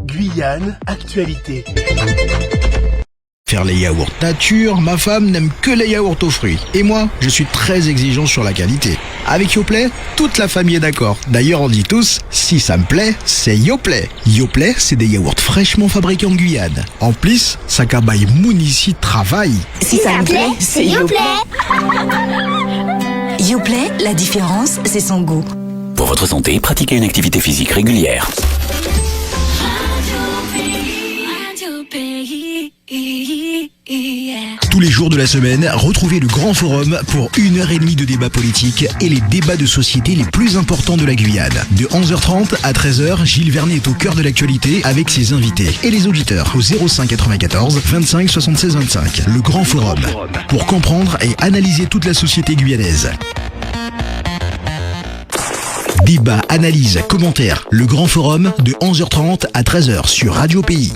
Guyane, actualité. Faire les yaourts nature, ma femme n'aime que les yaourts aux fruits. Et moi, je suis très exigeant sur la qualité. Avec Yoplait, toute la famille est d'accord. D'ailleurs, on dit tous, si ça me plaît, c'est Yoplait. Yoplait, c'est des yaourts fraîchement fabriqués en Guyane. En plus, ça cabaye moun ici travaille. Si ça me plaît, c'est Yoplait. Yoplait, la différence, c'est son goût. Pour votre santé, pratiquez une activité physique régulière. Tous les jours de la semaine, retrouvez le Grand Forum pour 1h30 de débat politique et les débats de société les plus importants de la Guyane. De 11h30 à 13h, Gilles Vernet est au cœur de l'actualité avec ses invités et les auditeurs au 05 94 25 76 25. Le Grand Forum, pour comprendre et analyser toute la société guyanaise. Débat, analyse, commentaires. Le Grand Forum de 11h30 à 13h sur Radio Pays.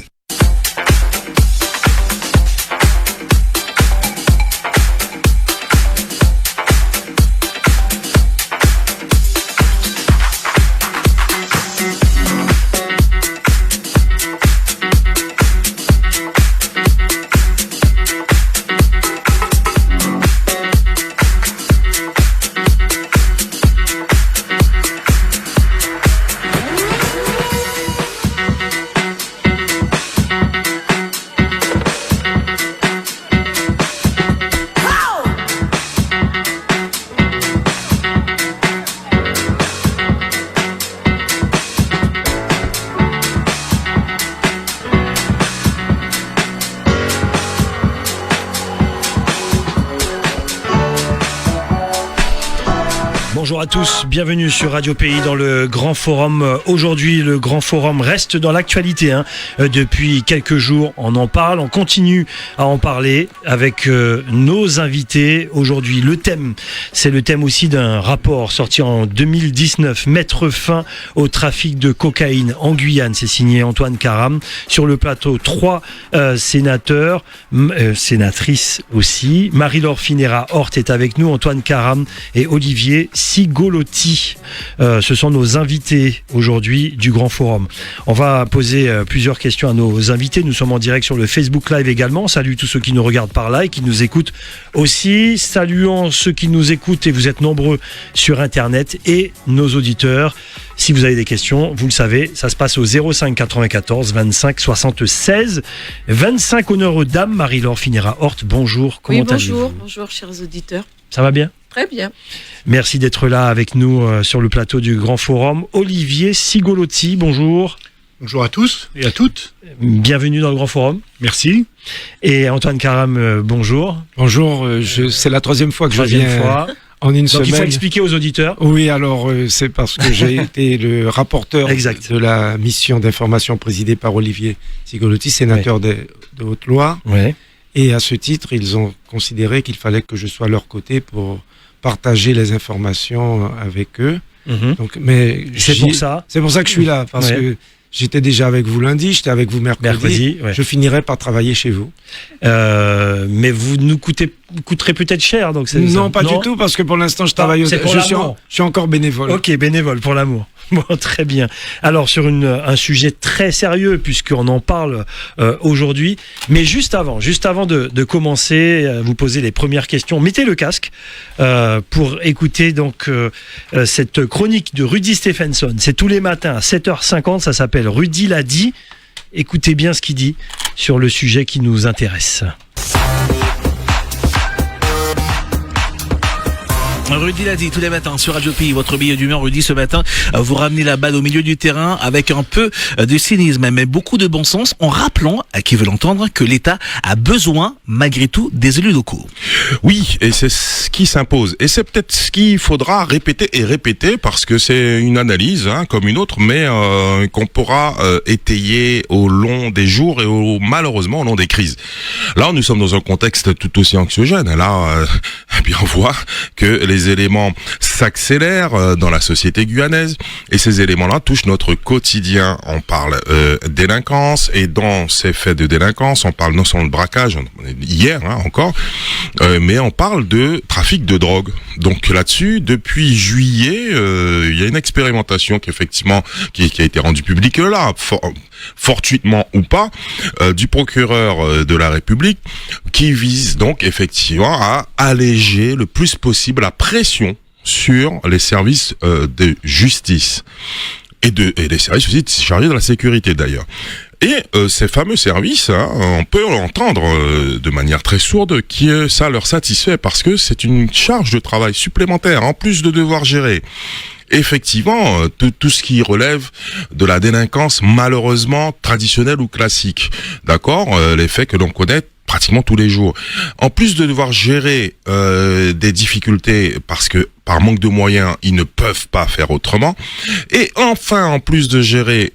Bonjour à tous, bienvenue sur Radio Pays dans le Grand Forum. Aujourd'hui, le Grand Forum reste dans l'actualité. Depuis quelques jours, on en parle, on continue à en parler avec nos invités. Aujourd'hui, le thème, c'est le thème aussi d'un rapport sorti en 2019, mettre fin au trafic de cocaïne en Guyane. C'est signé Antoine Karam. Sur le plateau, 3 sénateurs, sénatrices aussi. Marie-Laure Finera-Hort est avec nous, Antoine Karam et Olivier Cigolotti. Ce sont nos invités aujourd'hui du Grand Forum. On va poser plusieurs questions à nos invités. Nous sommes en direct sur le Facebook Live également. Salut tous ceux qui nous regardent par là et qui nous écoutent aussi. Saluons ceux qui nous écoutent, et vous êtes nombreux sur Internet, et nos auditeurs. Si vous avez des questions, vous le savez, ça se passe au 05 94 25 76 25. Honneur aux dames. Marie-Laure Finera-Hort, bonjour. Comment allez-vous ? Bonjour chers auditeurs. Ça va bien ? Très bien. Merci d'être là avec nous sur le plateau du Grand Forum. Olivier Cigolotti, bonjour. Bonjour à tous et à toutes. Bienvenue dans le Grand Forum. Merci. Et Antoine Karam, bonjour. Bonjour, c'est la troisième fois que je viens en une semaine. Donc il faut expliquer aux auditeurs. Oui, alors c'est parce que j'ai été le rapporteur exact. De la mission d'information présidée par Olivier Cigolotti, sénateur de Haute-Loire. Ouais. Et à ce titre, ils ont considéré qu'il fallait que je sois à leur côté pour partager les informations avec eux. Mm-hmm. Donc, mais c'est pour ça que je suis là, parce que j'étais déjà avec vous lundi, j'étais avec vous mercredi. Je finirai par travailler chez vous. Mais vous nous coûterez peut-être cher. Donc non, pas du tout, parce que pour l'instant, je travaille je suis encore bénévole. Ok, bénévole pour l'amour. Bon, très bien. Alors, sur un sujet très sérieux, puisqu'on en parle aujourd'hui. Mais juste avant de commencer, vous poser les premières questions, mettez le casque pour écouter donc cette chronique de Rudy Stephenson. C'est tous les matins à 7h50, ça s'appelle Rudy l'a dit. Écoutez bien ce qu'il dit sur le sujet qui nous intéresse. Rudy l'a dit tous les matins sur Radio Pays, votre billet d'humeur. Rudy, ce matin, vous ramenez la balle au milieu du terrain avec un peu de cynisme, mais beaucoup de bon sens, en rappelant à qui veut l'entendre que l'État a besoin, malgré tout, des élus locaux. Oui, et c'est ce qui s'impose. Et c'est peut-être ce qu'il faudra répéter et répéter, parce que c'est une analyse, comme une autre, mais qu'on pourra étayer au long des jours et malheureusement au long des crises. Là, nous sommes dans un contexte tout aussi anxiogène. Là, bien on voit que les ces éléments s'accélèrent dans la société guyanaise et ces éléments-là touchent notre quotidien. On parle délinquance et dans ces faits de délinquance, on parle non seulement de braquage, hier encore, mais on parle de trafic de drogue. Donc là-dessus, depuis juillet, il y a une expérimentation qui effectivement qui a été rendue publique là, fortuitement ou pas, du procureur de la République, qui vise donc effectivement à alléger le plus possible la pression sur les services de justice et les services aussi chargés de la sécurité d'ailleurs. Et ces fameux services, on peut l'entendre de manière très sourde, que ça leur satisfait parce que c'est une charge de travail supplémentaire en plus de devoir gérer. Effectivement, tout ce qui relève de la délinquance malheureusement traditionnelle ou classique, d'accord, les faits que l'on connaît pratiquement tous les jours. En plus de devoir gérer des difficultés parce que par manque de moyens, ils ne peuvent pas faire autrement. Et enfin, en plus de gérer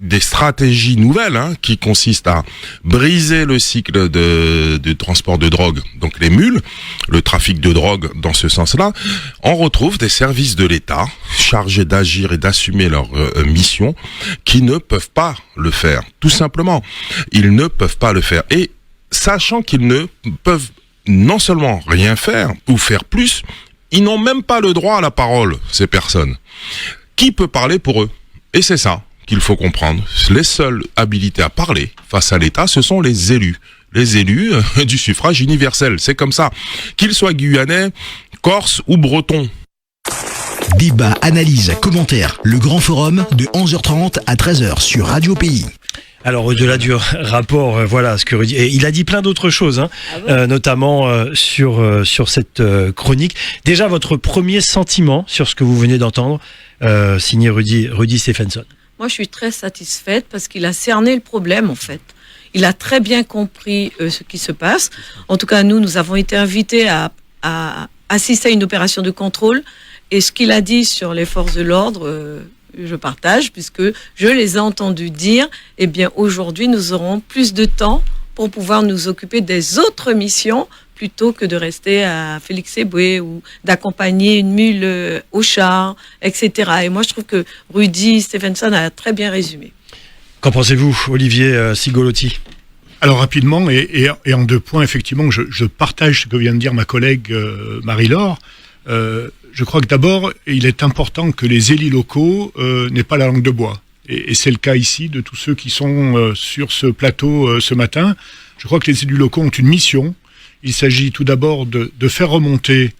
des stratégies nouvelles qui consistent à briser le cycle de transport de drogue, donc les mules, le trafic de drogue dans ce sens-là, on retrouve des services de l'État chargés d'agir et d'assumer leur mission qui ne peuvent pas le faire. Tout simplement, ils ne peuvent pas le faire. Et sachant qu'ils ne peuvent non seulement rien faire ou faire plus, ils n'ont même pas le droit à la parole, ces personnes. Qui peut parler pour eux? Et c'est ça qu'il faut comprendre. Les seuls habilités à parler face à l'État, ce sont les élus. Les élus du suffrage universel. C'est comme ça. Qu'ils soient guyanais, corses ou bretons. Débat, analyse, commentaires. Le grand forum de 11h30 à 13h sur Radio Pays. Alors au-delà du rapport, voilà ce que Rudy, et il a dit plein d'autres choses, notamment sur cette chronique. Déjà votre premier sentiment sur ce que vous venez d'entendre, signé Rudy Stephenson. Moi, je suis très satisfaite parce qu'il a cerné le problème, en fait. Il a très bien compris ce qui se passe. En tout cas, nous avons été invités à assister à une opération de contrôle. Et ce qu'il a dit sur les forces de l'ordre, je partage, puisque je les ai entendus dire, eh bien, aujourd'hui, nous aurons plus de temps pour pouvoir nous occuper des autres missions plutôt que de rester à Félix Éboué ou d'accompagner une mule au char, etc. Et moi, je trouve que Rudy Stephenson a très bien résumé. Qu'en pensez-vous, Olivier Cigolotti ? Alors rapidement, et en 2 points, effectivement, je partage ce que vient de dire ma collègue Marie-Laure. Je crois que d'abord, il est important que les élus locaux n'aient pas la langue de bois. Et c'est le cas ici de tous ceux qui sont sur ce plateau ce matin. Je crois que les élus locaux ont une mission. Il s'agit tout d'abord de faire remonter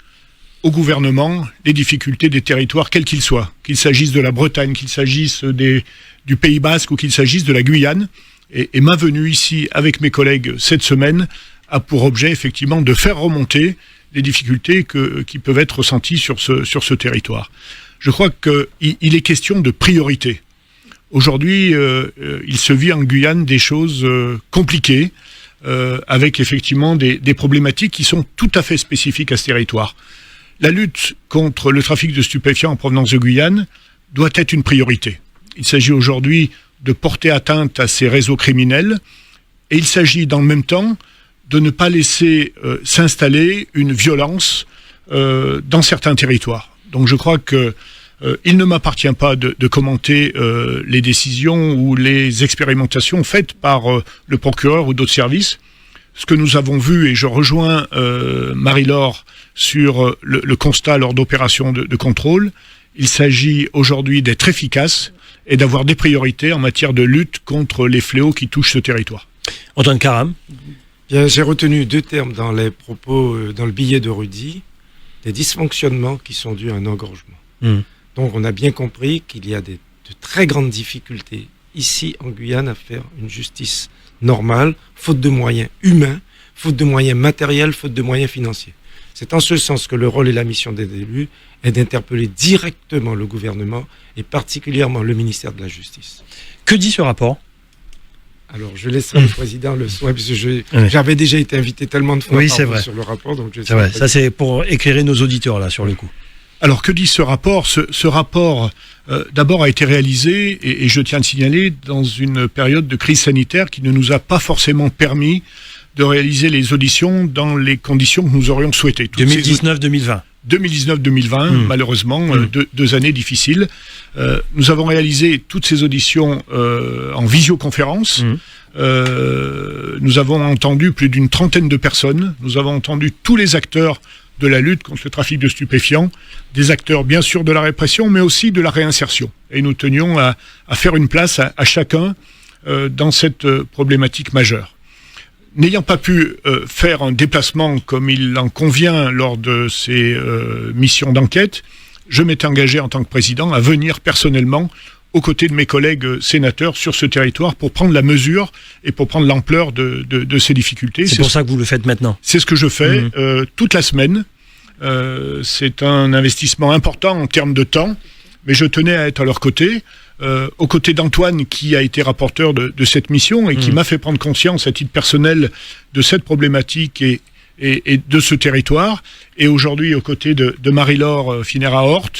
au gouvernement les difficultés des territoires, quels qu'ils soient. Qu'il s'agisse de la Bretagne, qu'il s'agisse du Pays Basque ou qu'il s'agisse de la Guyane. Et ma venue ici avec mes collègues cette semaine a pour objet effectivement de faire remonter les difficultés qui peuvent être ressenties sur ce territoire. Je crois qu'il est question de priorité. Aujourd'hui, il se vit en Guyane des choses compliquées, avec effectivement des problématiques qui sont tout à fait spécifiques à ce territoire. La lutte contre le trafic de stupéfiants en provenance de Guyane doit être une priorité. Il s'agit aujourd'hui de porter atteinte à ces réseaux criminels et il s'agit dans le même temps de ne pas laisser s'installer une violence dans certains territoires. Donc je crois que il ne m'appartient pas de commenter les décisions ou les expérimentations faites par le procureur ou d'autres services. Ce que nous avons vu, et je rejoins Marie-Laure sur le constat lors d'opérations de contrôle, il s'agit aujourd'hui d'être efficace et d'avoir des priorités en matière de lutte contre les fléaux qui touchent ce territoire. Antoine Karam. Bien, j'ai retenu 2 termes dans les propos, dans le billet de Rudy, des dysfonctionnements qui sont dus à un engorgement. Donc on a bien compris qu'il y a de très grandes difficultés ici en Guyane à faire une justice normale, faute de moyens humains, faute de moyens matériels, faute de moyens financiers. C'est en ce sens que le rôle et la mission des élus est d'interpeller directement le gouvernement et particulièrement le ministère de la Justice. Que dit ce rapport ? Alors, je laisserai le président le soin, puisque j'avais déjà été invité tellement de fois sur le rapport. Donc c'est vrai, ça c'est pour éclairer nos auditeurs là sur le coup. Alors, que dit ce rapport ? Ce rapport, d'abord, a été réalisé, et je tiens à le signaler, dans une période de crise sanitaire qui ne nous a pas forcément permis de réaliser les auditions dans les conditions que nous aurions souhaitées. 2019-2020. 2019-2020, malheureusement, deux années difficiles. Nous avons réalisé toutes ces auditions en visioconférence. Nous avons entendu plus d'une trentaine de personnes. Nous avons entendu tous les acteurs de la lutte contre le trafic de stupéfiants, des acteurs bien sûr de la répression, mais aussi de la réinsertion. Et nous tenions à faire une place à chacun dans cette problématique majeure. N'ayant pas pu faire un déplacement comme il en convient lors de ces missions d'enquête, je m'étais engagé en tant que président à venir personnellement aux côtés de mes collègues sénateurs sur ce territoire pour prendre la mesure et pour prendre l'ampleur de ces difficultés. C'est pour ça que vous le faites maintenant. C'est ce que je fais toute la semaine. C'est un investissement important en termes de temps, mais je tenais à être à leur côté, aux côtés d'Antoine qui a été rapporteur de cette mission et qui m'a fait prendre conscience à titre personnel de cette problématique et de ce territoire, et aujourd'hui aux côtés de Marie-Laure Finera-Hort,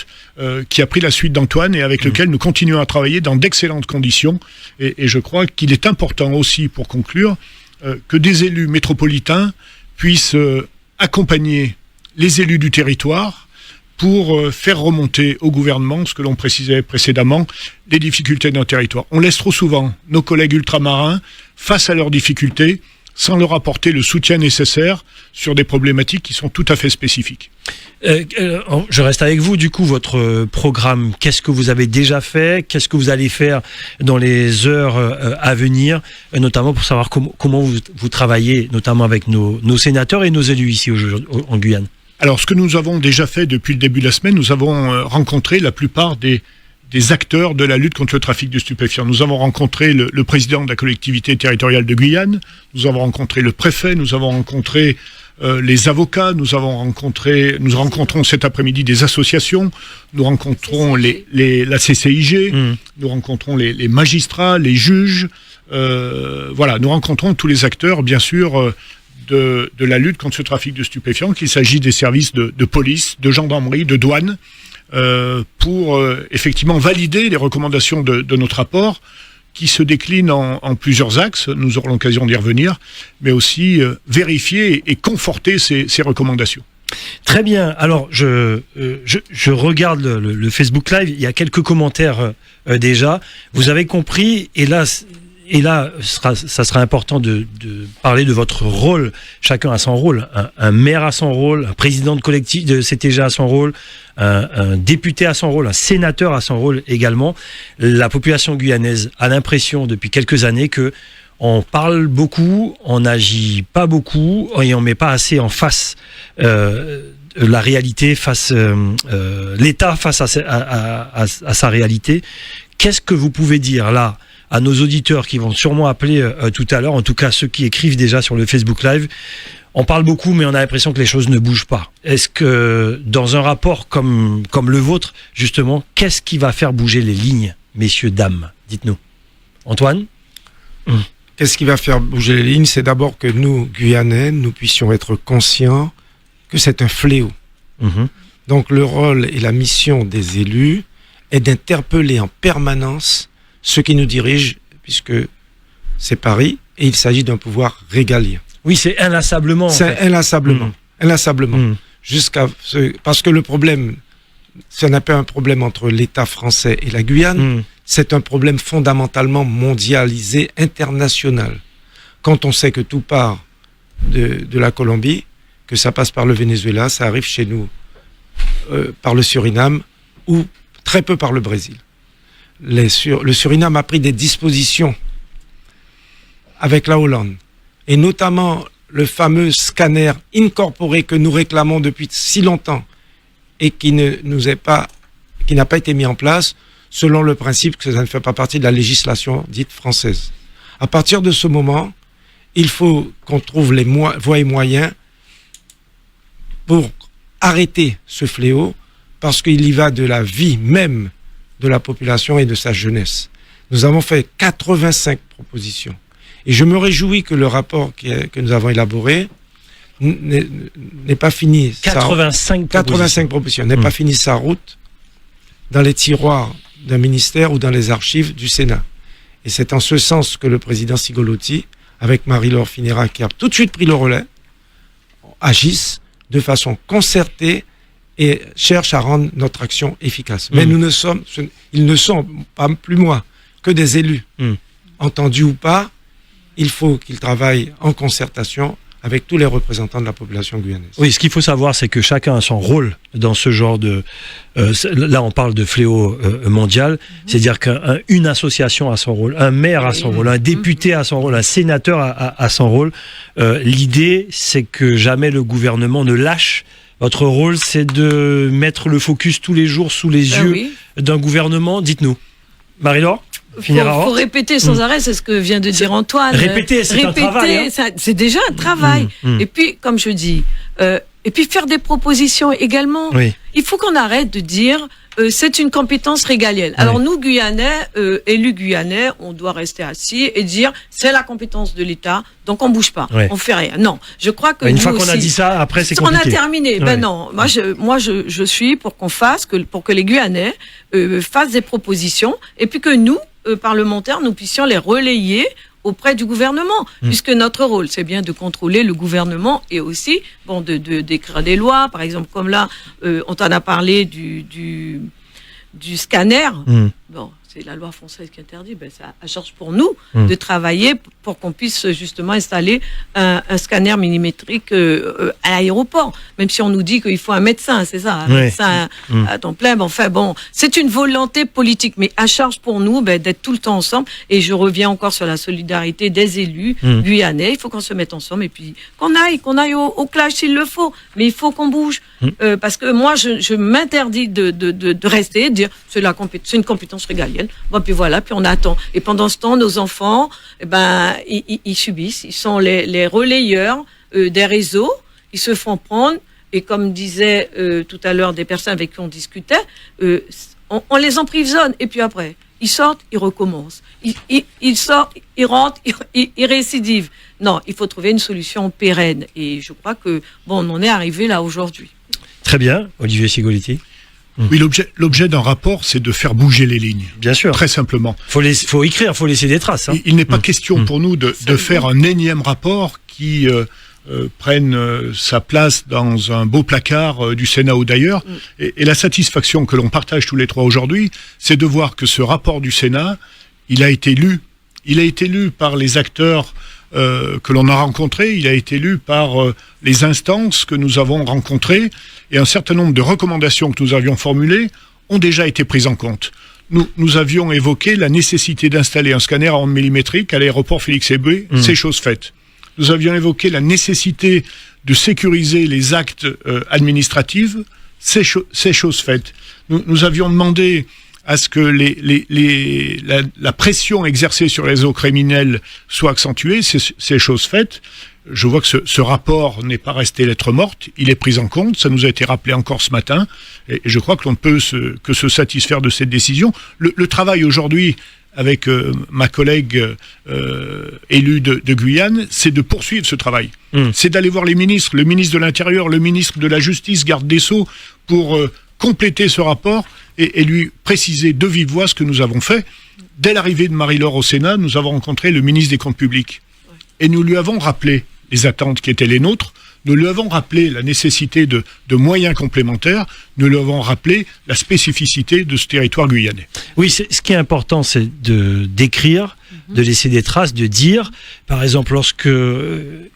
qui a pris la suite d'Antoine et avec lequel nous continuons à travailler dans d'excellentes conditions. Et je crois qu'il est important aussi, pour conclure, que des élus métropolitains puissent accompagner les élus du territoire pour faire remonter au gouvernement ce que l'on précisait précédemment, les difficultés d'un territoire. On laisse trop souvent nos collègues ultramarins face à leurs difficultés sans leur apporter le soutien nécessaire sur des problématiques qui sont tout à fait spécifiques. Je reste avec vous, du coup, votre programme, qu'est-ce que vous avez déjà fait? Qu'est-ce que vous allez faire dans les heures à venir, notamment pour savoir comment vous travaillez, notamment avec nos sénateurs et nos élus ici en Guyane? Alors, ce que nous avons déjà fait depuis le début de la semaine, nous avons rencontré la plupart des acteurs de la lutte contre le trafic de stupéfiants. Nous avons rencontré le président de la collectivité territoriale de Guyane, nous avons rencontré le préfet, nous avons rencontré les avocats, nous rencontrons cet après-midi des associations, nous rencontrons la CCIG, nous rencontrons les magistrats, les juges, voilà, nous rencontrons tous les acteurs, bien sûr, de la lutte contre ce trafic de stupéfiants, qu'il s'agit des services de police, de gendarmerie, de douane, pour effectivement valider les recommandations de notre rapport, qui se déclinent en plusieurs axes, nous aurons l'occasion d'y revenir, mais aussi vérifier et conforter ces recommandations. Très bien, alors je regarde le Facebook Live, il y a quelques commentaires déjà, vous avez compris, et là ça sera important de parler de votre rôle. Chacun a son rôle. Un maire a son rôle, un président de collectif de CTG a son rôle, un député a son rôle, un sénateur a son rôle également. La population guyanaise a l'impression depuis quelques années que on parle beaucoup, on n'agit pas beaucoup et on met pas assez en face la réalité, face l'État face à sa réalité. Qu'est-ce que vous pouvez dire là à nos auditeurs qui vont sûrement appeler tout à l'heure, en tout cas ceux qui écrivent déjà sur le Facebook Live? On parle beaucoup, mais on a l'impression que les choses ne bougent pas. Est-ce que dans un rapport comme le vôtre, justement, qu'est-ce qui va faire bouger les lignes, messieurs, dames? Dites-nous. Antoine? Qu'est-ce qui va faire bouger les lignes? C'est d'abord que nous, Guyanais, nous puissions être conscients que c'est un fléau. Donc le rôle et la mission des élus est d'interpeller en permanence ceux qui nous dirigent, puisque c'est Paris, et il s'agit d'un pouvoir régalien. Oui, c'est inlassablement. C'est inlassablement. Parce que le problème, ce n'est pas un problème entre l'État français et la Guyane, c'est un problème fondamentalement mondialisé, international. Quand on sait que tout part de la Colombie, que ça passe par le Venezuela, ça arrive chez nous par le Suriname, ou très peu par le Brésil. Le Suriname a pris des dispositions avec la Hollande, et notamment le fameux scanner incorporé que nous réclamons depuis si longtemps et qui n'a pas été mis en place selon le principe que ça ne fait pas partie de la législation dite française. À partir de ce moment, il faut qu'on trouve les voies et moyens pour arrêter ce fléau, parce qu'il y va de la vie même de la population et de sa jeunesse. Nous avons fait 85 propositions. Et je me réjouis que le rapport que nous avons élaboré n'ait pas fini. 85 propositions. N'ait pas fini sa route dans les tiroirs d'un ministère ou dans les archives du Sénat. Et c'est en ce sens que le président Sigolotti, avec Marie-Laure Finera, qui a tout de suite pris le relais, agissent de façon concertée et cherchent à rendre notre action efficace. Mais ils ne sont pas plus moi que des élus. Entendus ou pas, il faut qu'ils travaillent en concertation avec tous les représentants de la population guyanaise. Oui, ce qu'il faut savoir, c'est que chacun a son rôle dans ce genre de... là, on parle de fléau mondial, c'est-à-dire qu'une association a son rôle, un maire a son rôle, un député a son rôle, un sénateur a son rôle. L'idée, c'est que jamais le gouvernement ne lâche. Votre rôle, c'est de mettre le focus tous les jours sous les yeux d'un gouvernement. Dites-nous. Marie-Laure ? Il faut répéter sans arrêt, c'est ce que vient de dire Antoine. Répéter, c'est un travail. C'est déjà un travail. Et puis, comme je dis, et puis faire des propositions également. Oui. Il faut qu'on arrête de dire c'est une compétence régalienne. Alors nous, Guyanais, élus guyanais, on doit rester assis et dire c'est la compétence de l'État, donc on bouge pas, on fait rien. Non, je crois que une fois qu'on a dit ça, après c'est compliqué. On a terminé. Ben non, moi je suis pour qu'on fasse pour que les Guyanais fassent des propositions et puis que nous parlementaires, nous puissions les relayer auprès du gouvernement, puisque notre rôle, c'est bien de contrôler le gouvernement et aussi, d'écrire des lois, par exemple, comme là, on t'en a parlé du scanner. Bon, c'est la loi française qui interdit, ça charge pour nous de travailler pour qu'on puisse justement installer un scanner millimétrique à l'aéroport. Même si on nous dit qu'il faut un médecin, c'est ça, un médecin à temps plein. C'est une volonté politique, mais à charge pour nous d'être tout le temps ensemble. Et je reviens encore sur la solidarité des élus guyanais. Il faut qu'on se mette ensemble et puis qu'on aille au clash s'il le faut. Mais il faut qu'on bouge. Parce que moi, je m'interdis de rester, de dire c'est une compétence régalienne. Puis voilà, puis on attend. Et pendant ce temps, nos enfants, ils subissent. Ils sont les relayeurs des réseaux. Ils se font prendre. Et comme disaient tout à l'heure des personnes avec qui on discutait, on les emprisonne. Et puis après, ils sortent, ils recommencent. Ils sortent, ils rentrent, ils récidivent. Non, il faut trouver une solution pérenne. Et je crois que on en est arrivé là aujourd'hui. Très bien, Olivier Cigoliti. Oui, l'objet d'un rapport, c'est de faire bouger les lignes. Bien sûr. Très simplement. Faut écrire, faut laisser des traces. Il n'est pas question pour nous de faire un énième rapport qui prenne sa place dans un beau placard du Sénat ou d'ailleurs. Et la satisfaction que l'on partage tous les trois aujourd'hui, c'est de voir que ce rapport du Sénat, il a été lu. Il a été lu par les acteurs que l'on a rencontrés, il a été lu par les instances que nous avons rencontrées, et un certain nombre de recommandations que nous avions formulées ont déjà été prises en compte. Nous avions évoqué la nécessité d'installer un scanner à ondes millimétriques à l'aéroport Félix-Éboué, c'est chose faite. Nous avions évoqué la nécessité de sécuriser les actes administratifs, c'est chose faite. Nous avions demandé à ce que la pression exercée sur les réseaux criminels soit accentuée, c'est chose faite. Je vois que ce rapport n'est pas resté lettre morte, il est pris en compte, ça nous a été rappelé encore ce matin, et je crois que l'on ne peut que se satisfaire de cette décision. Le travail aujourd'hui avec ma collègue élue de Guyane, c'est de poursuivre ce travail. C'est d'aller voir les ministres, le ministre de l'Intérieur, le ministre de la Justice, garde des Sceaux, pour compléter ce rapport et lui préciser de vive voix ce que nous avons fait. Dès l'arrivée de Marie-Laure au Sénat, nous avons rencontré le ministre des Comptes publics. Et nous lui avons rappelé les attentes qui étaient les nôtres, nous lui avons rappelé la nécessité de moyens complémentaires, nous lui avons rappelé la spécificité de ce territoire guyanais. Oui, ce qui est important, c'est d'écrire, de laisser des traces, de dire, par exemple, lorsque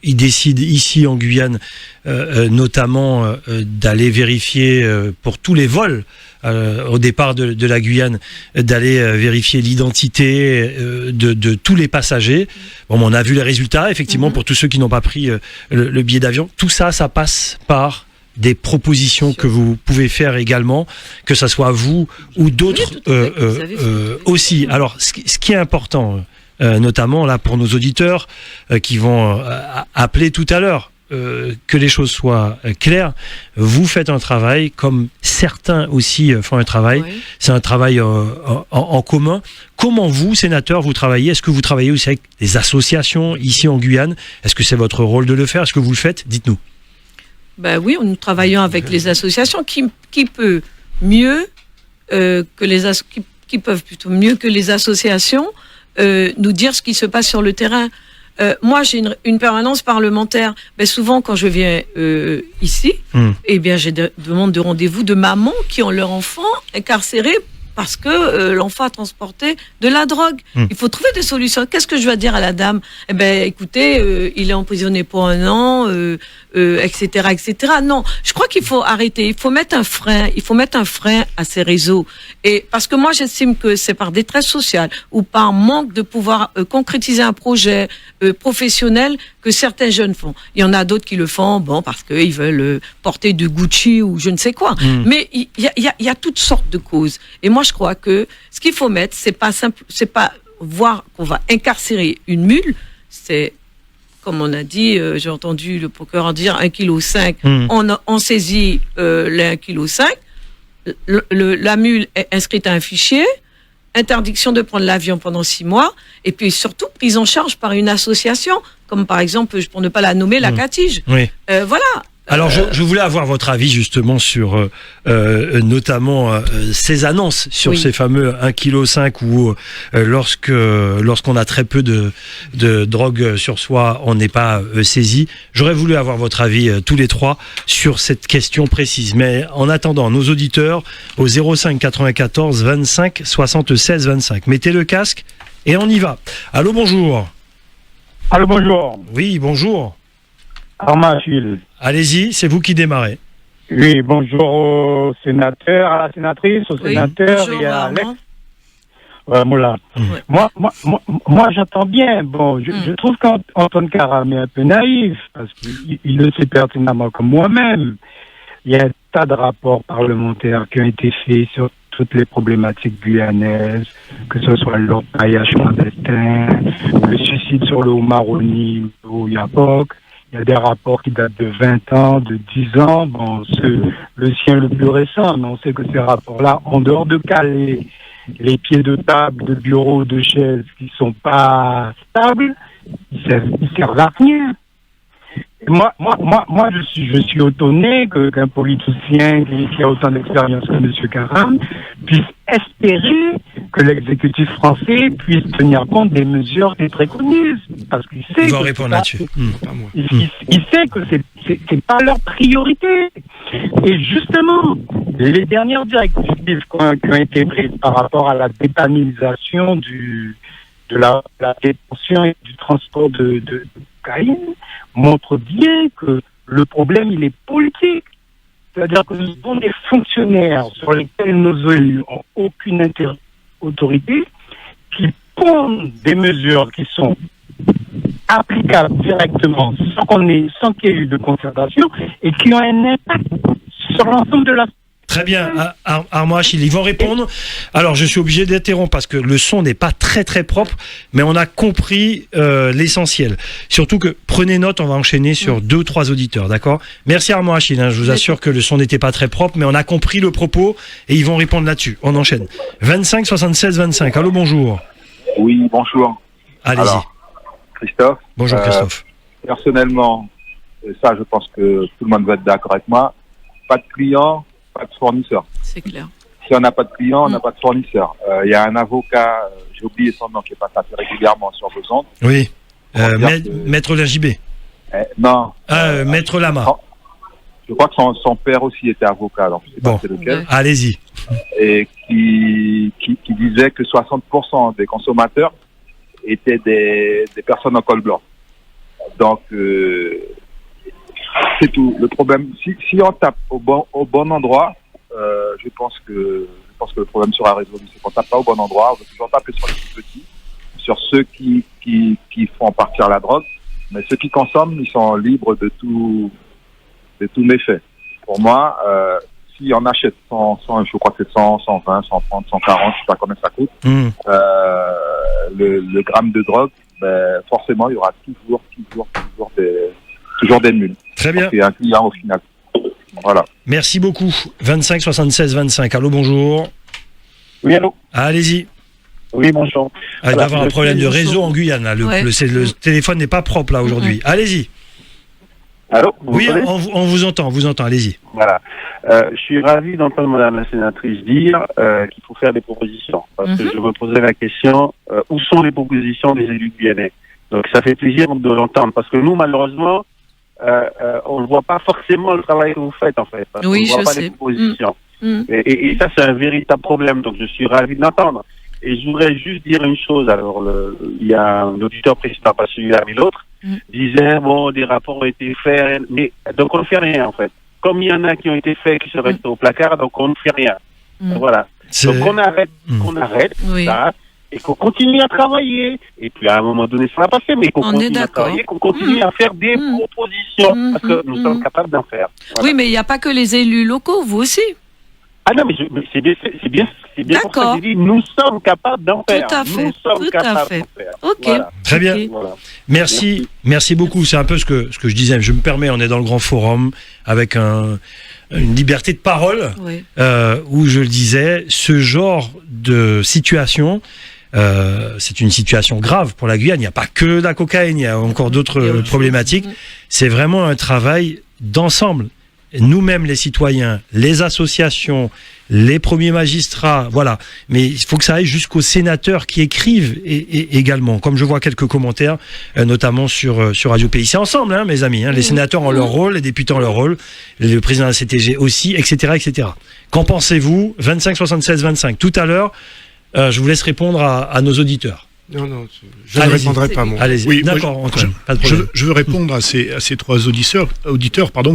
ils décident ici en Guyane, notamment d'aller vérifier pour tous les vols, au départ de la Guyane, d'aller vérifier l'identité de tous les passagers. On a vu les résultats, effectivement, pour tous ceux qui n'ont pas pris le billet d'avion. Tout ça, ça passe par des propositions que vous pouvez faire également, que ça soit vous ou d'autres aussi. Alors, ce qui est important, notamment là pour nos auditeurs qui vont appeler tout à l'heure, que les choses soient claires, vous faites un travail comme certains aussi font un travail, c'est un travail en commun. Comment vous, sénateur, vous travaillez? Est-ce que vous travaillez aussi avec des associations ici en Guyane? Est-ce que c'est votre rôle de le faire? Est-ce que vous le faites? Dites-nous. Oui, nous travaillons avec les associations qui peut mieux qui peuvent plutôt mieux que les associations nous dire ce qui se passe sur le terrain. Moi, j'ai une permanence parlementaire. Ben, souvent, quand je viens ici, eh bien, j'ai des demandes de rendez-vous de mamans qui ont leur enfant incarcéré parce que l'enfant a transporté de la drogue. Il faut trouver des solutions. Qu'est-ce que je vais dire à la dame? Eh ben, écoutez, il est emprisonné pour 1 an, etc., etc. Non, je crois qu'il faut arrêter. Il faut mettre un frein. Il faut mettre un frein à ces réseaux. Et parce que moi, j'estime que c'est par détresse sociale ou par manque de pouvoir concrétiser un projet professionnel que certains jeunes font. Il y en a d'autres qui le font, bon, parce qu'ils veulent porter du Gucci ou je ne sais quoi. Mais il y a toutes sortes de causes. Et moi, je crois que ce qu'il faut mettre, c'est pas simple, c'est pas voir qu'on va incarcérer une mule, c'est, comme on a dit, j'ai entendu le procureur dire 1,5 kg. On saisit les 1,5 kg. La mule est inscrite à un fichier, interdiction de prendre l'avion pendant 6 mois, et puis surtout prise en charge par une association, comme par exemple, pour ne pas la nommer, la Catige. Oui. Voilà. Alors, je voulais avoir votre avis justement sur notamment ces annonces sur ces fameux 1,5 kg où lorsqu'on a très peu de drogue sur soi, on n'est pas saisi. J'aurais voulu avoir votre avis tous les trois sur cette question précise. Mais en attendant, nos auditeurs au 05 94 25 76 25. Mettez le casque et on y va. Allô, bonjour. Allô, bonjour. Oui, bonjour. Armand Achille. Allez-y, c'est vous qui démarrez. Oui, bonjour au sénateur, à la sénatrice, au sénateur et à Alex. Voilà. Moi, j'entends bien. Bon, je trouve qu'Antoine Karam est un peu naïf, parce qu'il le sait pertinemment comme moi-même. Il y a un tas de rapports parlementaires qui ont été faits sur toutes les problématiques guyanaises, que ce soit l'orpaillage clandestin, le suicide sur le Maroni au Yapok. Il y a des rapports qui datent de 20 ans, de 10 ans. Bon, le sien le plus récent, mais on sait que ces rapports-là, en dehors de caler les pieds de table, de bureaux, de chaises qui sont pas stables, ils servent à rien. Et moi, je suis étonné qu'un politicien qui a autant d'expérience que M. Karam puisse espérer que l'exécutif français puisse tenir compte des mesures qu'il préconise. Parce qu'il sait il va répondre là-dessus. Il sait que c'est pas leur priorité. Et justement, les dernières directives qui ont été prises par rapport à la dépénalisation de la détention et du transport de cocaïne montre bien que le problème, il est politique. C'est-à-dire que nous avons des fonctionnaires sur lesquels nos élus n'ont aucune autorité, qui prennent des mesures qui sont applicables directement sans qu'il y ait eu de concertation et qui ont un impact sur l'ensemble de la. Très bien, Armand Achille, ils vont répondre. Alors, je suis obligé d'interrompre parce que le son n'est pas très très propre, mais on a compris l'essentiel. Surtout que, prenez note, on va enchaîner sur 2 ou 3 auditeurs, d'accord? Merci Armand Achille, je vous assure que le son n'était pas très propre, mais on a compris le propos et ils vont répondre là-dessus. On enchaîne. 25 76 25, allô, bonjour. Oui, bonjour. Allez-y. Alors, Christophe. Bonjour Christophe. Personnellement, ça je pense que tout le monde va être d'accord avec moi, pas de client, pas de fournisseur. C'est clair. Si on n'a pas de client, on n'a pas de fournisseur. Il y a un avocat, j'ai oublié son nom, qui passe assez régulièrement sur vos ondes. Oui, Maître Lagibé. Non. Maître Lama. Je crois que son père aussi était avocat, donc je sais pas c'est lequel. Allez-y. Et qui disait que 60% des consommateurs étaient des personnes en col blanc. Donc, c'est tout. Le problème, si on tape au bon endroit, je pense que le problème sera résolu. C'est qu'on tape pas au bon endroit. On va toujours taper sur les plus petits, sur ceux qui font partir la drogue, mais ceux qui consomment, ils sont libres de tous méfaits. Pour moi, si on achète 100, je crois que c'est 100, 120, 130, 140, je sais pas combien ça coûte, le gramme de drogue, forcément, il y aura toujours des mules. Très bien. C'est un client au final. Voilà. Merci beaucoup. 25 76 25. Allô, bonjour. Oui, allô. Allez-y. Oui, bonjour. Il va y avoir un problème de réseau en Guyane. Là. Le téléphone n'est pas propre là aujourd'hui. Allez-y. Allô. Oui, on vous entend. Allez-y. Voilà. Je suis ravi d'entendre Madame la sénatrice dire qu'il faut faire des propositions. Parce que je me posais la question, où sont les propositions des élus guyanais? Donc ça fait plaisir de l'entendre, parce que nous, malheureusement, on ne voit pas forcément le travail que vous faites, en fait. Parce qu'on ne voit pas les propositions. Et ça, c'est un véritable problème. Donc je suis ravi de l'entendre. Et je voudrais juste dire une chose. Alors, il y a un auditeur précédent, pas celui-là, mais l'autre, disait, bon, des rapports ont été faits, mais donc on ne fait rien, en fait. Comme il y en a qui ont été faits, qui sont restés au placard, donc on ne fait rien. Voilà. Donc on arrête ça, et qu'on continue à travailler. Et puis à un moment donné, ça va passer, mais qu'on continue à travailler, qu'on continue à faire des propositions, parce que nous sommes capables d'en faire. Voilà. Oui, mais il n'y a pas que les élus locaux, vous aussi. Ah non, mais c'est bien pour ça que j'ai dit, nous sommes capables d'en faire. Tout à fait. Nous sommes capables d'en faire. Ok. Voilà. Très bien. Voilà. Merci beaucoup. C'est un peu ce que je disais. Je me permets, on est dans le grand forum avec une liberté de parole, où je le disais, ce genre de situation, c'est une situation grave pour la Guyane. Il n'y a pas que la cocaïne, il y a encore d'autres problématiques. C'est vraiment un travail d'ensemble. Nous-mêmes, les citoyens, les associations, les premiers magistrats, voilà. Mais il faut que ça aille jusqu'aux sénateurs qui écrivent également. Comme je vois quelques commentaires, notamment sur Radio Pays. C'est ensemble, hein, mes amis. Hein. Les sénateurs ont leur rôle, les députés ont leur rôle, le président de la CTG aussi, etc., etc. Qu'en pensez-vous? 25 76 25. Tout à l'heure, je vous laisse répondre à nos auditeurs. Non, je ne répondrai pas, moi. Allez-y. Oui, d'accord, Antoine, pas de problème. Je veux répondre à ces trois auditeurs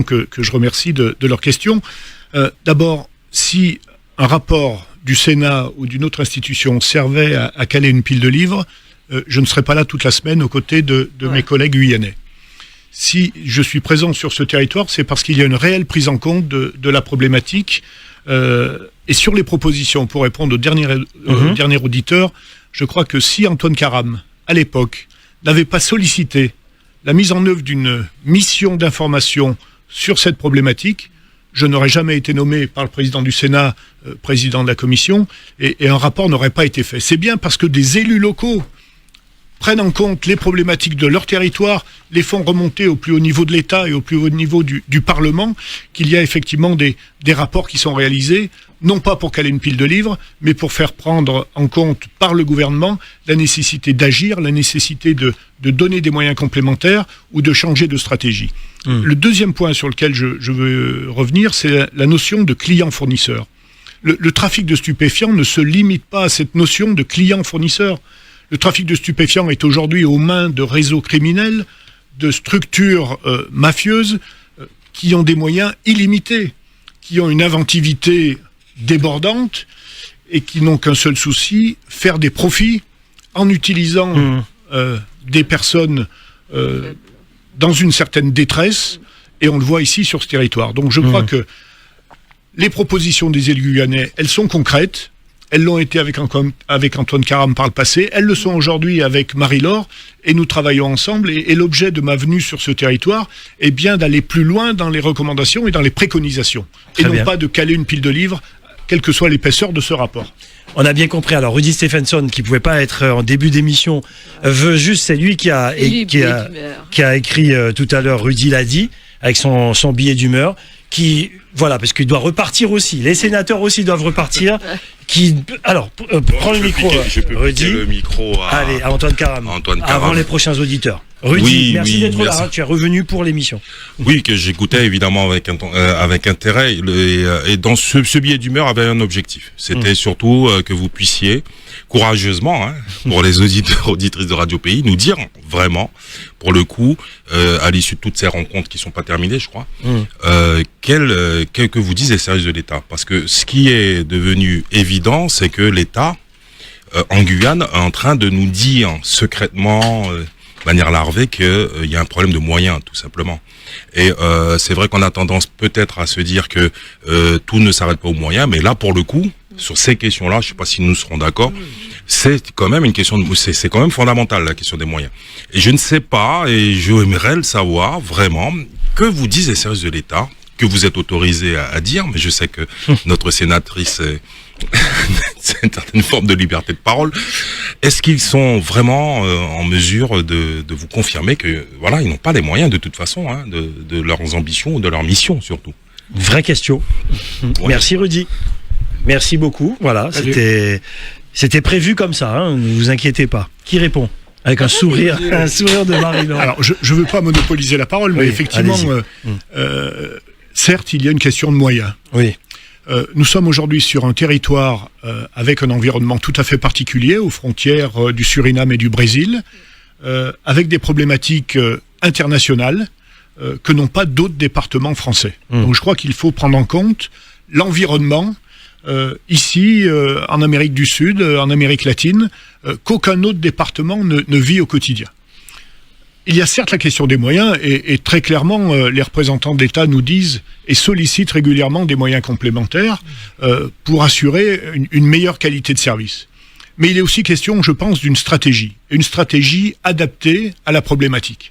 que je remercie de leurs questions. D'abord, si un rapport du Sénat ou d'une autre institution servait à caler une pile de livres, je ne serais pas là toute la semaine aux côtés de mes collègues guyanais. Si je suis présent sur ce territoire, c'est parce qu'il y a une réelle prise en compte de la problématique. Et sur les propositions, pour répondre au dernier auditeur, je crois que si Antoine Karam, à l'époque, n'avait pas sollicité la mise en œuvre d'une mission d'information sur cette problématique, je n'aurais jamais été nommé par le président du Sénat, président de la commission, et un rapport n'aurait pas été fait. C'est bien parce que des élus locaux prennent en compte les problématiques de leur territoire, les font remonter au plus haut niveau de l'État et au plus haut niveau du Parlement, qu'il y a effectivement des rapports qui sont réalisés, non pas pour caler une pile de livres, mais pour faire prendre en compte par le gouvernement la nécessité d'agir, la nécessité de donner des moyens complémentaires ou de changer de stratégie. Le deuxième point sur lequel je veux revenir, c'est la notion de client-fournisseur. Le trafic de stupéfiants ne se limite pas à cette notion de client-fournisseur. Le trafic de stupéfiants est aujourd'hui aux mains de réseaux criminels, de structures mafieuses qui ont des moyens illimités, qui ont une inventivité débordante et qui n'ont qu'un seul souci, faire des profits en utilisant des personnes dans une certaine détresse, et on le voit ici sur ce territoire. Donc je crois que les propositions des élus guyanais, elles sont concrètes. Elles l'ont été avec Antoine Karam par le passé, elles le sont aujourd'hui avec Marie-Laure, et nous travaillons ensemble, et l'objet de ma venue sur ce territoire est bien d'aller plus loin dans les recommandations et dans les préconisations, et non pas de caler une pile de livres, quelle que soit l'épaisseur de ce rapport. On a bien compris. Alors Rudy Stephenson, qui pouvait pas être en début d'émission, veut juste, c'est lui qui a écrit tout à l'heure, Rudy l'a dit, avec son billet d'humeur, voilà, parce qu'il doit repartir aussi. Les sénateurs aussi doivent repartir. Alors, prends le micro, Rudy. Le micro à Antoine Karam. Avant les prochains auditeurs. Rudy, merci d'être là. Tu es revenu pour l'émission. Oui, que j'écoutais évidemment avec intérêt. Et dans ce billet d'humeur avait un objectif. C'était surtout que vous puissiez courageusement, pour les auditeurs, auditrices de Radio Pays, nous dire vraiment, pour le coup, à l'issue de toutes ces rencontres qui sont pas terminées, je crois, que vous disent les services de l'État. Parce que ce qui est devenu évident, c'est que l'État, en Guyane, est en train de nous dire secrètement, de manière larvée, qu'il y a un problème de moyens, tout simplement. Et c'est vrai qu'on a tendance peut-être à se dire que tout ne s'arrête pas aux moyens, mais là, pour le coup, sur ces questions-là, je ne sais pas si nous serons d'accord, c'est quand même une question c'est quand même fondamental, la question des moyens. Et je ne sais pas, et j'aimerais le savoir vraiment, que vous disent les services de l'État, que vous êtes autorisé à dire, mais je sais que notre sénatrice c'est une certaine forme de liberté de parole. Est-ce qu'ils sont vraiment en mesure de vous confirmer que voilà, ils n'ont pas les moyens de toute façon de leurs ambitions ou de leur mission surtout? Vraie question. Merci Rudy. Merci beaucoup. Voilà, c'était prévu comme ça. Ne vous inquiétez pas. Qui répond? Avec un sourire de Marie-Laure. Alors, je ne veux pas monopoliser la parole, mais effectivement, certes, il y a une question de moyens. Oui. Nous sommes aujourd'hui sur un territoire avec un environnement tout à fait particulier, aux frontières du Suriname et du Brésil, avec des problématiques internationales que n'ont pas d'autres départements français. Donc je crois qu'il faut prendre en compte l'environnement ici, en Amérique du Sud, en Amérique latine, qu'aucun autre département ne vit au quotidien. Il y a certes la question des moyens, et très clairement, les représentants de l'État nous disent et sollicitent régulièrement des moyens complémentaires pour assurer une meilleure qualité de service. Mais il est aussi question, je pense, d'une stratégie, une stratégie adaptée à la problématique.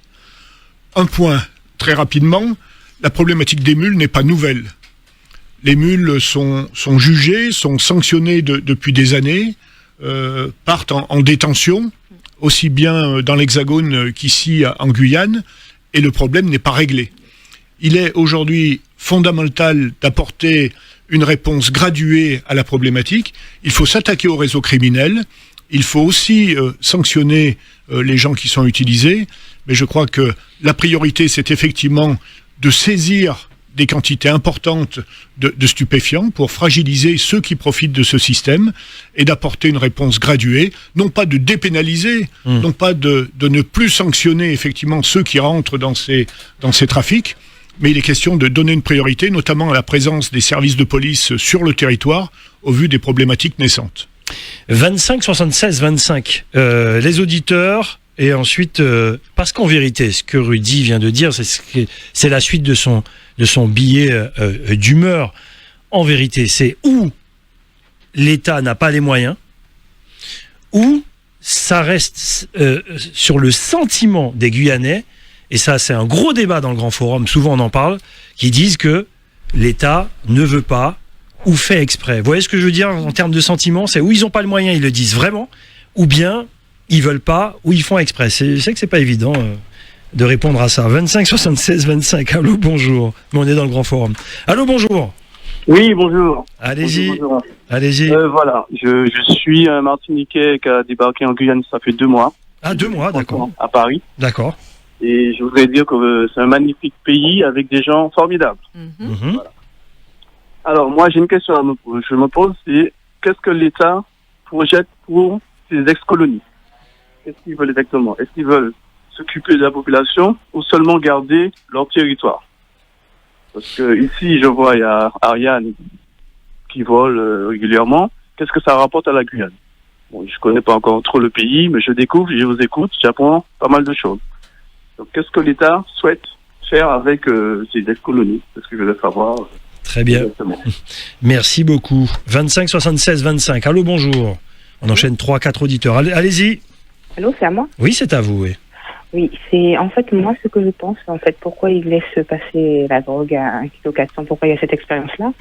Un point, très rapidement, la problématique des mules n'est pas nouvelle. Les mules sont jugées, sont sanctionnées depuis des années, partent en détention, aussi bien dans l'Hexagone qu'ici en Guyane, et le problème n'est pas réglé. Il est aujourd'hui fondamental d'apporter une réponse graduée à la problématique. Il faut s'attaquer au réseau criminel, il faut aussi sanctionner les gens qui sont utilisés, mais je crois que la priorité, c'est effectivement de saisir des quantités importantes de stupéfiants pour fragiliser ceux qui profitent de ce système et d'apporter une réponse graduée, non pas de dépénaliser, non pas de ne plus sanctionner effectivement ceux qui rentrent dans ces trafics, mais il est question de donner une priorité, notamment à la présence des services de police sur le territoire, au vu des problématiques naissantes. 25 76 25, les auditeurs... Et ensuite, parce qu'en vérité, ce que Rudy vient de dire, c'est la suite de son billet d'humeur. En vérité, c'est où l'État n'a pas les moyens, ou ça reste sur le sentiment des Guyanais, et ça c'est un gros débat dans le Grand Forum, souvent on en parle, qui disent que l'État ne veut pas ou fait exprès. Vous voyez ce que je veux dire en termes de sentiment? C'est où ils n'ont pas le moyen, ils le disent vraiment, ou bien ils veulent pas ou ils font exprès. Je sais que c'est pas évident de répondre à ça. 25 76 25. Allô, bonjour. Mais on est dans le Grand Forum. Allô, bonjour. Oui, bonjour. Allez-y. Bonjour. Allez-y. Voilà, je suis un Martiniquais qui a débarqué en Guyane, ça fait 2 mois. Ah, 2 mois, d'accord. À Paris. D'accord. Et je voudrais dire que c'est un magnifique pays avec des gens formidables. Voilà. Alors, moi, j'ai une question à me poser. Je me pose, c'est qu'est-ce que l'État projette pour ces ex-colonies? Qu'est-ce qu'ils veulent exactement? Est-ce qu'ils veulent s'occuper de la population ou seulement garder leur territoire? Parce que ici, je vois, il y a Ariane qui vole régulièrement. Qu'est-ce que ça rapporte à la Guyane? Bon, je connais pas encore trop le pays, mais je découvre, je vous écoute, j'apprends pas mal de choses. Donc, qu'est-ce que l'État souhaite faire avec ces ex-colonies? C'est ce que je veux savoir. Très bien. Exactement. Merci beaucoup. 25 76 25. Allô, bonjour. On enchaîne 3-4 auditeurs. Allez-y. Allô, c'est à moi? Oui, c'est à vous, oui. Oui, c'est en fait moi ce que je pense, en fait, pourquoi ils laissent passer la drogue à 1,4 kg, pourquoi il y a cette expérience-là.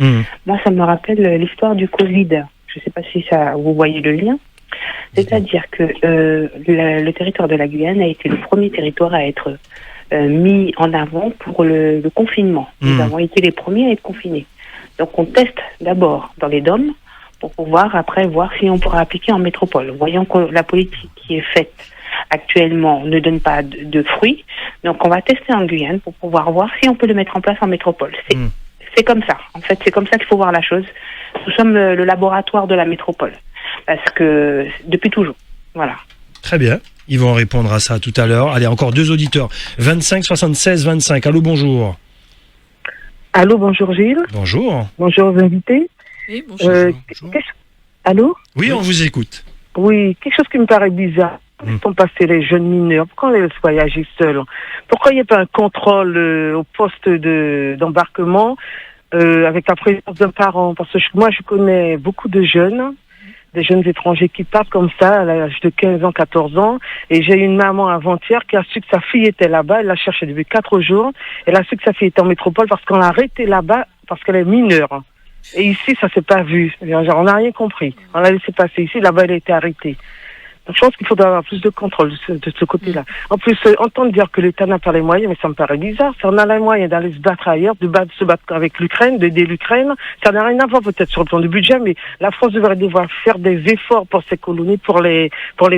Moi, ça me rappelle l'histoire du Covid. Je ne sais pas si vous voyez le lien. C'est-à-dire que le territoire de la Guyane a été le premier territoire à être mis en avant pour le confinement. Nous avons été les premiers à être confinés. Donc, on teste d'abord dans les DOM, pour pouvoir après voir si on pourra appliquer en métropole. Voyons que la politique qui est faite actuellement ne donne pas de fruits, donc on va tester en Guyane pour pouvoir voir si on peut le mettre en place en métropole. C'est comme ça, en fait, c'est comme ça qu'il faut voir la chose. Nous sommes le laboratoire de la métropole, parce que depuis toujours, voilà. Très bien, ils vont répondre à ça tout à l'heure. Allez, encore 2 auditeurs. 25 76 25, allô, bonjour. Allô, bonjour Gilles. Bonjour. Bonjour aux invités. Oui, bonjour. Allô? Oui, on vous écoute. Oui, quelque chose qui me paraît bizarre. Laissons passer les jeunes mineurs. Pourquoi on les laisse voyager seuls? Pourquoi il n'y a pas un contrôle au poste d'embarquement avec la présence d'un parent? Parce que moi, je connais beaucoup de jeunes, des jeunes étrangers qui partent comme ça à l'âge de 15 ans, 14 ans. Et j'ai une maman avant-hier qui a su que sa fille était là-bas. Elle l'a cherchée depuis 4 jours. Elle a su que sa fille était en métropole parce qu'on l'a arrêtée là-bas parce qu'elle est mineure. Et ici, ça s'est pas vu. On n'a rien compris. On l'a laissé passer ici. Là-bas, elle a été arrêtée. Donc, je pense qu'il faudra avoir plus de contrôle de ce côté-là. En plus, entendre dire que l'État n'a pas les moyens, mais ça me paraît bizarre. Si on a les moyens d'aller se battre ailleurs, se battre avec l'Ukraine, d'aider l'Ukraine, ça n'a rien à voir peut-être sur le plan du budget, mais la France devrait devoir faire des efforts pour ses colonies, pour les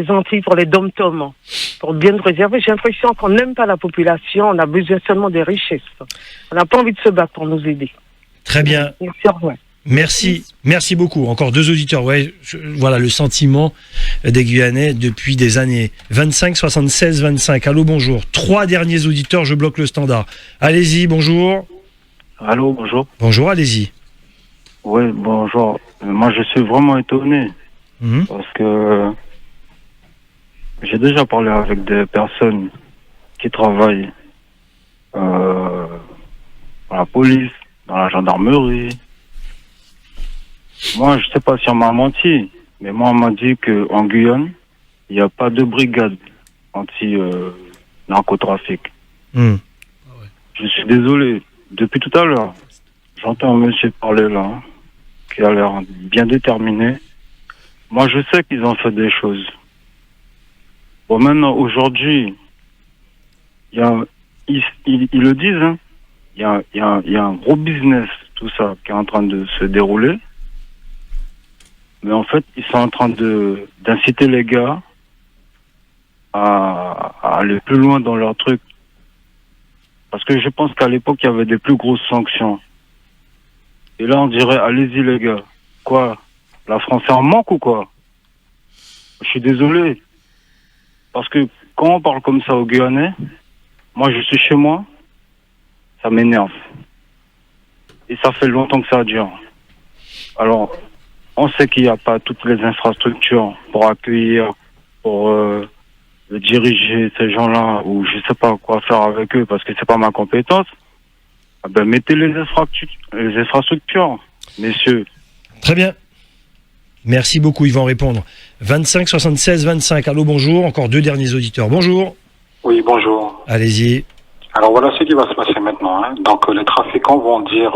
Antilles, pour les dom-toms, pour bien réserver. J'ai l'impression qu'on n'aime pas la population, on a besoin seulement des richesses. On n'a pas envie de se battre pour nous aider. Très bien. Merci beaucoup. Encore 2 auditeurs. Voilà le sentiment des Guyanais depuis des années. 25 76 25. Allô, bonjour. 3 derniers auditeurs, je bloque le standard. Allez-y, bonjour. Allô, bonjour. Bonjour, allez-y. Oui, bonjour. Moi, je suis vraiment étonné parce que j'ai déjà parlé avec des personnes qui travaillent dans la police, dans la gendarmerie. Moi, je sais pas si on m'a menti, mais moi, on m'a dit qu'en Guyane, il n'y a pas de brigade anti-narcotrafic. Je suis désolé. Depuis tout à l'heure, j'entends un monsieur parler là, qui a l'air bien déterminé. Moi, je sais qu'ils ont fait des choses. Bon, maintenant, aujourd'hui, ils le disent, hein, il y a un gros business, tout ça, qui est en train de se dérouler. Mais en fait, ils sont en train d'inciter les gars à aller plus loin dans leur truc. Parce que je pense qu'à l'époque, il y avait des plus grosses sanctions. Et là, on dirait, allez-y les gars. Quoi? La France est en manque ou quoi? Je suis désolé. Parce que quand on parle comme ça aux Guyanais, moi je suis chez moi, ça m'énerve. Et ça fait longtemps que ça dure. Alors, on sait qu'il n'y a pas toutes les infrastructures pour accueillir, pour diriger ces gens-là, ou je sais pas quoi faire avec eux parce que c'est pas ma compétence. Ah ben, mettez les infrastructures, messieurs. Très bien. Merci beaucoup, ils vont répondre. 25 76 25. Allô, bonjour. Encore 2 derniers auditeurs. Bonjour. Oui, bonjour. Allez-y. Alors voilà ce qui va se passer maintenant. Hein. Donc les trafiquants vont dire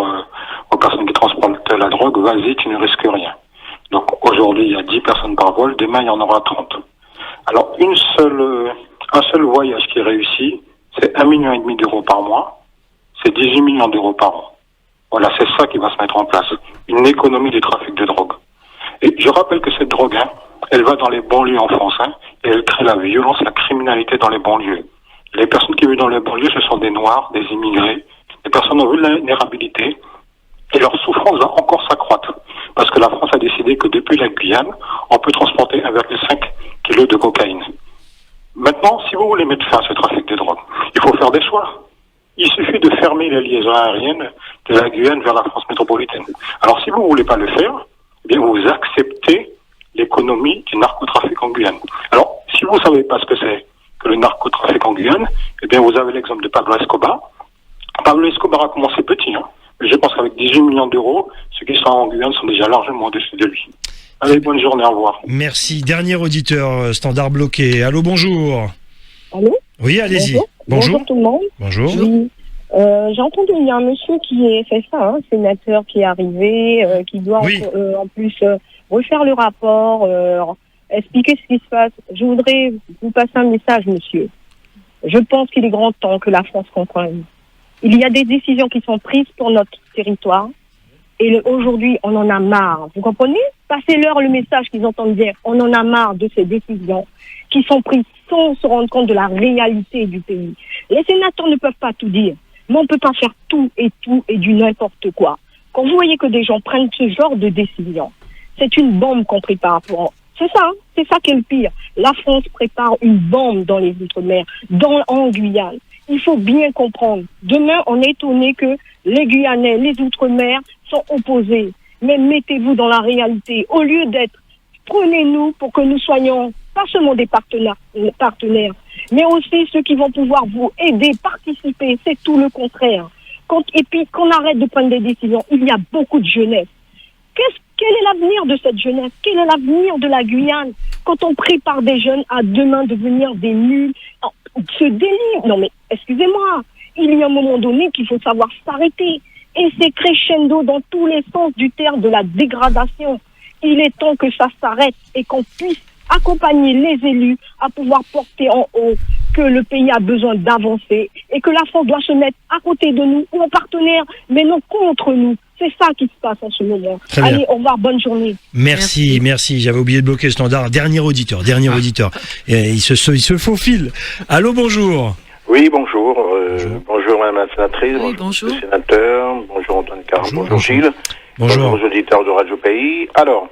aux personnes qui transportent la drogue, vas-y, tu ne risques rien. Donc aujourd'hui, il y a 10 personnes par vol, demain, il y en aura 30. Alors un seul voyage qui est réussi, c'est 1,5 million d'euros par mois, c'est 18 millions d'euros par an. Voilà, c'est ça qui va se mettre en place. Une économie du trafic de drogue. Et je rappelle que cette drogue, hein, elle va dans les banlieues en France, hein, et elle crée la violence, la criminalité dans les banlieues. Les personnes qui vivent dans les banlieues, ce sont des Noirs, des immigrés, des personnes en vulnérabilité, et leur souffrance va encore s'accroître. Parce que la France a décidé que depuis la Guyane, on peut transporter 1,5 kg de cocaïne. Maintenant, si vous voulez mettre fin à ce trafic de drogue, il faut faire des choix. Il suffit de fermer les liaisons aériennes de la Guyane vers la France métropolitaine. Alors si vous ne voulez pas le faire, eh bien vous acceptez l'économie du narcotrafic en Guyane. Alors, si vous ne savez pas ce que c'est que le narcotrafic en Guyane, eh bien vous avez l'exemple de Pablo Escobar. Pablo Escobar a commencé petit, hein. Je pense qu'avec 18 millions d'euros, ceux qui sont en Guyane sont déjà largement au-dessus de lui. Allez, bonne journée, au revoir. Merci. Dernier auditeur, standard bloqué. Allô, bonjour. Allô? Oui, allez-y. Bonjour tout le monde. Bonjour. Oui. J'ai entendu, il y a un monsieur qui a fait ça, un sénateur qui est arrivé, qui doit en plus refaire le rapport, expliquer ce qui se passe. Je voudrais vous passer un message, monsieur. Je pense qu'il est grand temps que la France comprenne. Il y a des décisions qui sont prises pour notre territoire et aujourd'hui, on en a marre. Vous comprenez? Passez-leur le message qu'ils entendent bien. On en a marre de ces décisions qui sont prises sans se rendre compte de la réalité du pays. Les sénateurs ne peuvent pas tout dire, mais on ne peut pas faire tout et du n'importe quoi. Quand vous voyez que des gens prennent ce genre de décision, c'est une bombe qu'on prépare pour... C'est ça qui est le pire. La France prépare une bombe dans les Outre-mer, en Guyane. Il faut bien comprendre. Demain, on est étonné que les Guyanais, les Outre-mer sont opposés. Mais mettez-vous dans la réalité. Au lieu d'être, prenez-nous pour que nous soyons pas seulement des partenaires, mais aussi ceux qui vont pouvoir vous aider, participer. C'est tout le contraire. Et puis, qu'on arrête de prendre des décisions. Il y a beaucoup de jeunesse. Quel est l'avenir de cette jeunesse? Quel est l'avenir de la Guyane quand on prépare des jeunes à demain devenir des nuls? Ce délire, non mais excusez-moi, il y a un moment donné qu'il faut savoir s'arrêter. Et c'est crescendo dans tous les sens du terme de la dégradation. Il est temps que ça s'arrête et qu'on puisse accompagner les élus à pouvoir porter en haut que le pays a besoin d'avancer et que la France doit se mettre à côté de nous ou en partenaire, mais non contre nous. C'est ça qui se passe en ce moment. Allez, au revoir, bonne journée. Merci. J'avais oublié de bloquer le standard. Dernier auditeur. Et il se faufile. Allô, bonjour. Oui, bonjour. Bonjour Madame la sénatrice, bonjour le sénateur, bonjour Antoine Caram, bonjour Gilles, bonjour aux auditeurs de Radio Pays. Alors,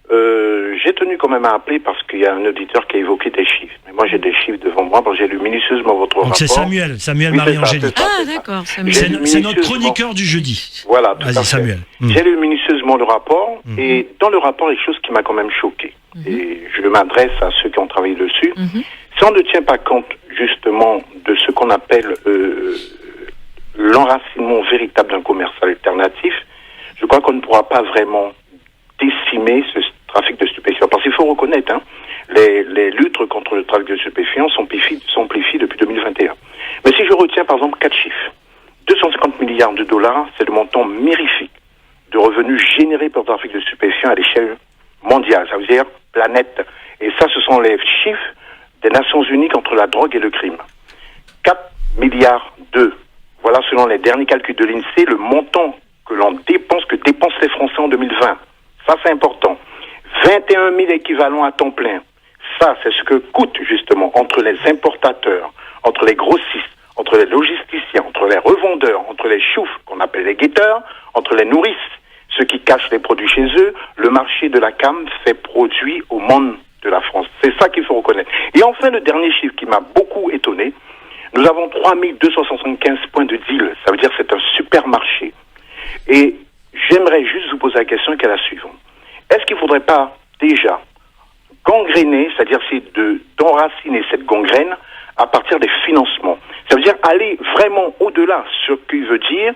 j'ai tenu quand même à appeler parce qu'il y a un auditeur qui a évoqué des chiffres. Mais moi j'ai des chiffres devant moi, parce que j'ai lu minutieusement votre rapport. C'est Samuel oui, Marie-Angélique. D'accord, c'est notre chroniqueur du jeudi. Voilà, tout à fait. Samuel. J'ai lu minutieusement le rapport, et dans le rapport, il y a quelque chose qui m'a quand même choqué. Et je m'adresse à ceux qui ont travaillé dessus. Si on ne tient pas compte justement de ce qu'on appelle l'enracinement véritable d'un commerce alternatif, je crois qu'on ne pourra pas vraiment décimer ce trafic de stupéfiants. Parce qu'il faut reconnaître, les luttes contre le trafic de stupéfiants s'amplifient depuis 2021. Mais si je retiens par exemple 4 chiffres, 250 milliards de dollars, c'est le montant mirifique de revenus générés par le trafic de stupéfiants à l'échelle mondiale, ça veut dire planète. Et ça, ce sont les chiffres des Nations Unies contre la drogue et le crime. 4 milliards d'euros. Voilà, selon les derniers calculs de l'INSEE, le montant que dépensent les Français en 2020. Ça, c'est important. 21 000 équivalents à temps plein. Ça, c'est ce que coûte, justement, entre les importateurs, entre les grossistes, entre les logisticiens, entre les revendeurs, entre les choufs, qu'on appelle les guetteurs, entre les nourrices, ceux qui cachent les produits chez eux. Le marché de la CAM fait produit au monde de la France. C'est ça qu'il faut reconnaître. Et enfin, le dernier chiffre qui m'a beaucoup étonné, nous avons 3275 points de deal. Ça veut dire que c'est un supermarché. Et j'aimerais juste vous poser la question qui est la suivante. Est-ce qu'il ne faudrait pas déjà gangréner, c'est-à-dire d'enraciner cette gangrène à partir des financements? Ça veut dire aller vraiment au-delà, ce qui veut dire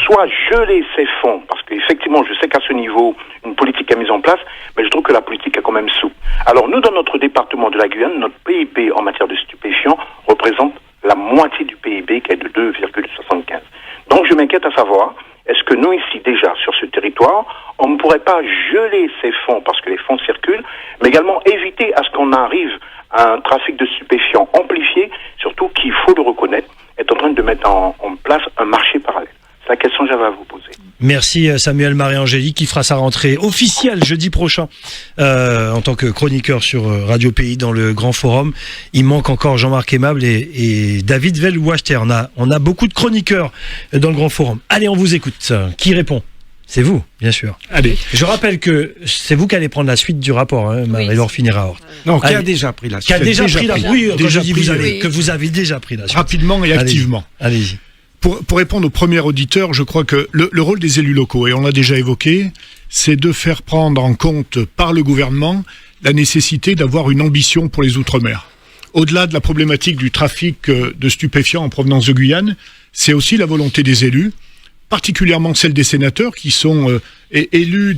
soit geler ces fonds, parce qu'effectivement, je sais qu'à ce niveau, une politique est mise en place, mais je trouve que la politique est quand même souple. Alors nous, dans notre département de la Guyane, notre PIB en matière de stupéfiants représente la moitié du PIB qui est de 2,75. Donc je m'inquiète à savoir, est-ce que nous ici déjà sur ce territoire, on ne pourrait pas geler ces fonds parce que les fonds circulent, mais également éviter à ce qu'on arrive à un trafic de stupéfiants amplifié, surtout qu'il faut le reconnaître, est en train de mettre en place un marché parallèle. C'est la question que j'avais à vous poser. Merci Samuel Marie-Angélique qui fera sa rentrée officielle jeudi prochain en tant que chroniqueur sur Radio Pays dans le Grand Forum. Il manque encore Jean-Marc Aimable et David Veil-Wachter. On a beaucoup de chroniqueurs dans le Grand Forum. Allez, on vous écoute. Qui répond ? C'est vous, bien sûr. Allez, je rappelle que c'est vous qui allez prendre la suite du rapport, Marie-Laure Finira-Hort. Non, qui a déjà pris la suite. Qui a déjà pris la suite. Oui, quand je dis que vous avez déjà pris la suite. Rapidement et activement. Allez-y. Pour répondre au premier auditeur, je crois que le rôle des élus locaux, et on l'a déjà évoqué, c'est de faire prendre en compte par le gouvernement la nécessité d'avoir une ambition pour les Outre-mer. Au-delà de la problématique du trafic de stupéfiants en provenance de Guyane, c'est aussi la volonté des élus, particulièrement celle des sénateurs qui sont élus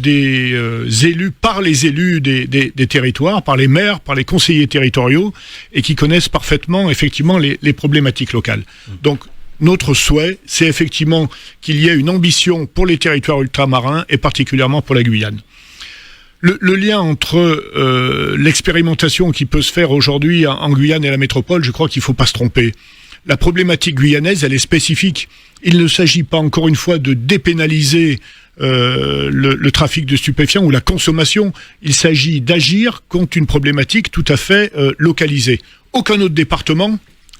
par les élus des territoires, par les maires, par les conseillers territoriaux, et qui connaissent parfaitement effectivement les problématiques locales. Donc, notre souhait, c'est effectivement qu'il y ait une ambition pour les territoires ultramarins et particulièrement pour la Guyane. Le lien entre l'expérimentation qui peut se faire aujourd'hui en Guyane et la métropole, je crois qu'il ne faut pas se tromper. La problématique guyanaise, elle est spécifique. Il ne s'agit pas, encore une fois, de dépénaliser le trafic de stupéfiants ou la consommation. Il s'agit d'agir contre une problématique tout à fait localisée. Aucun autre département,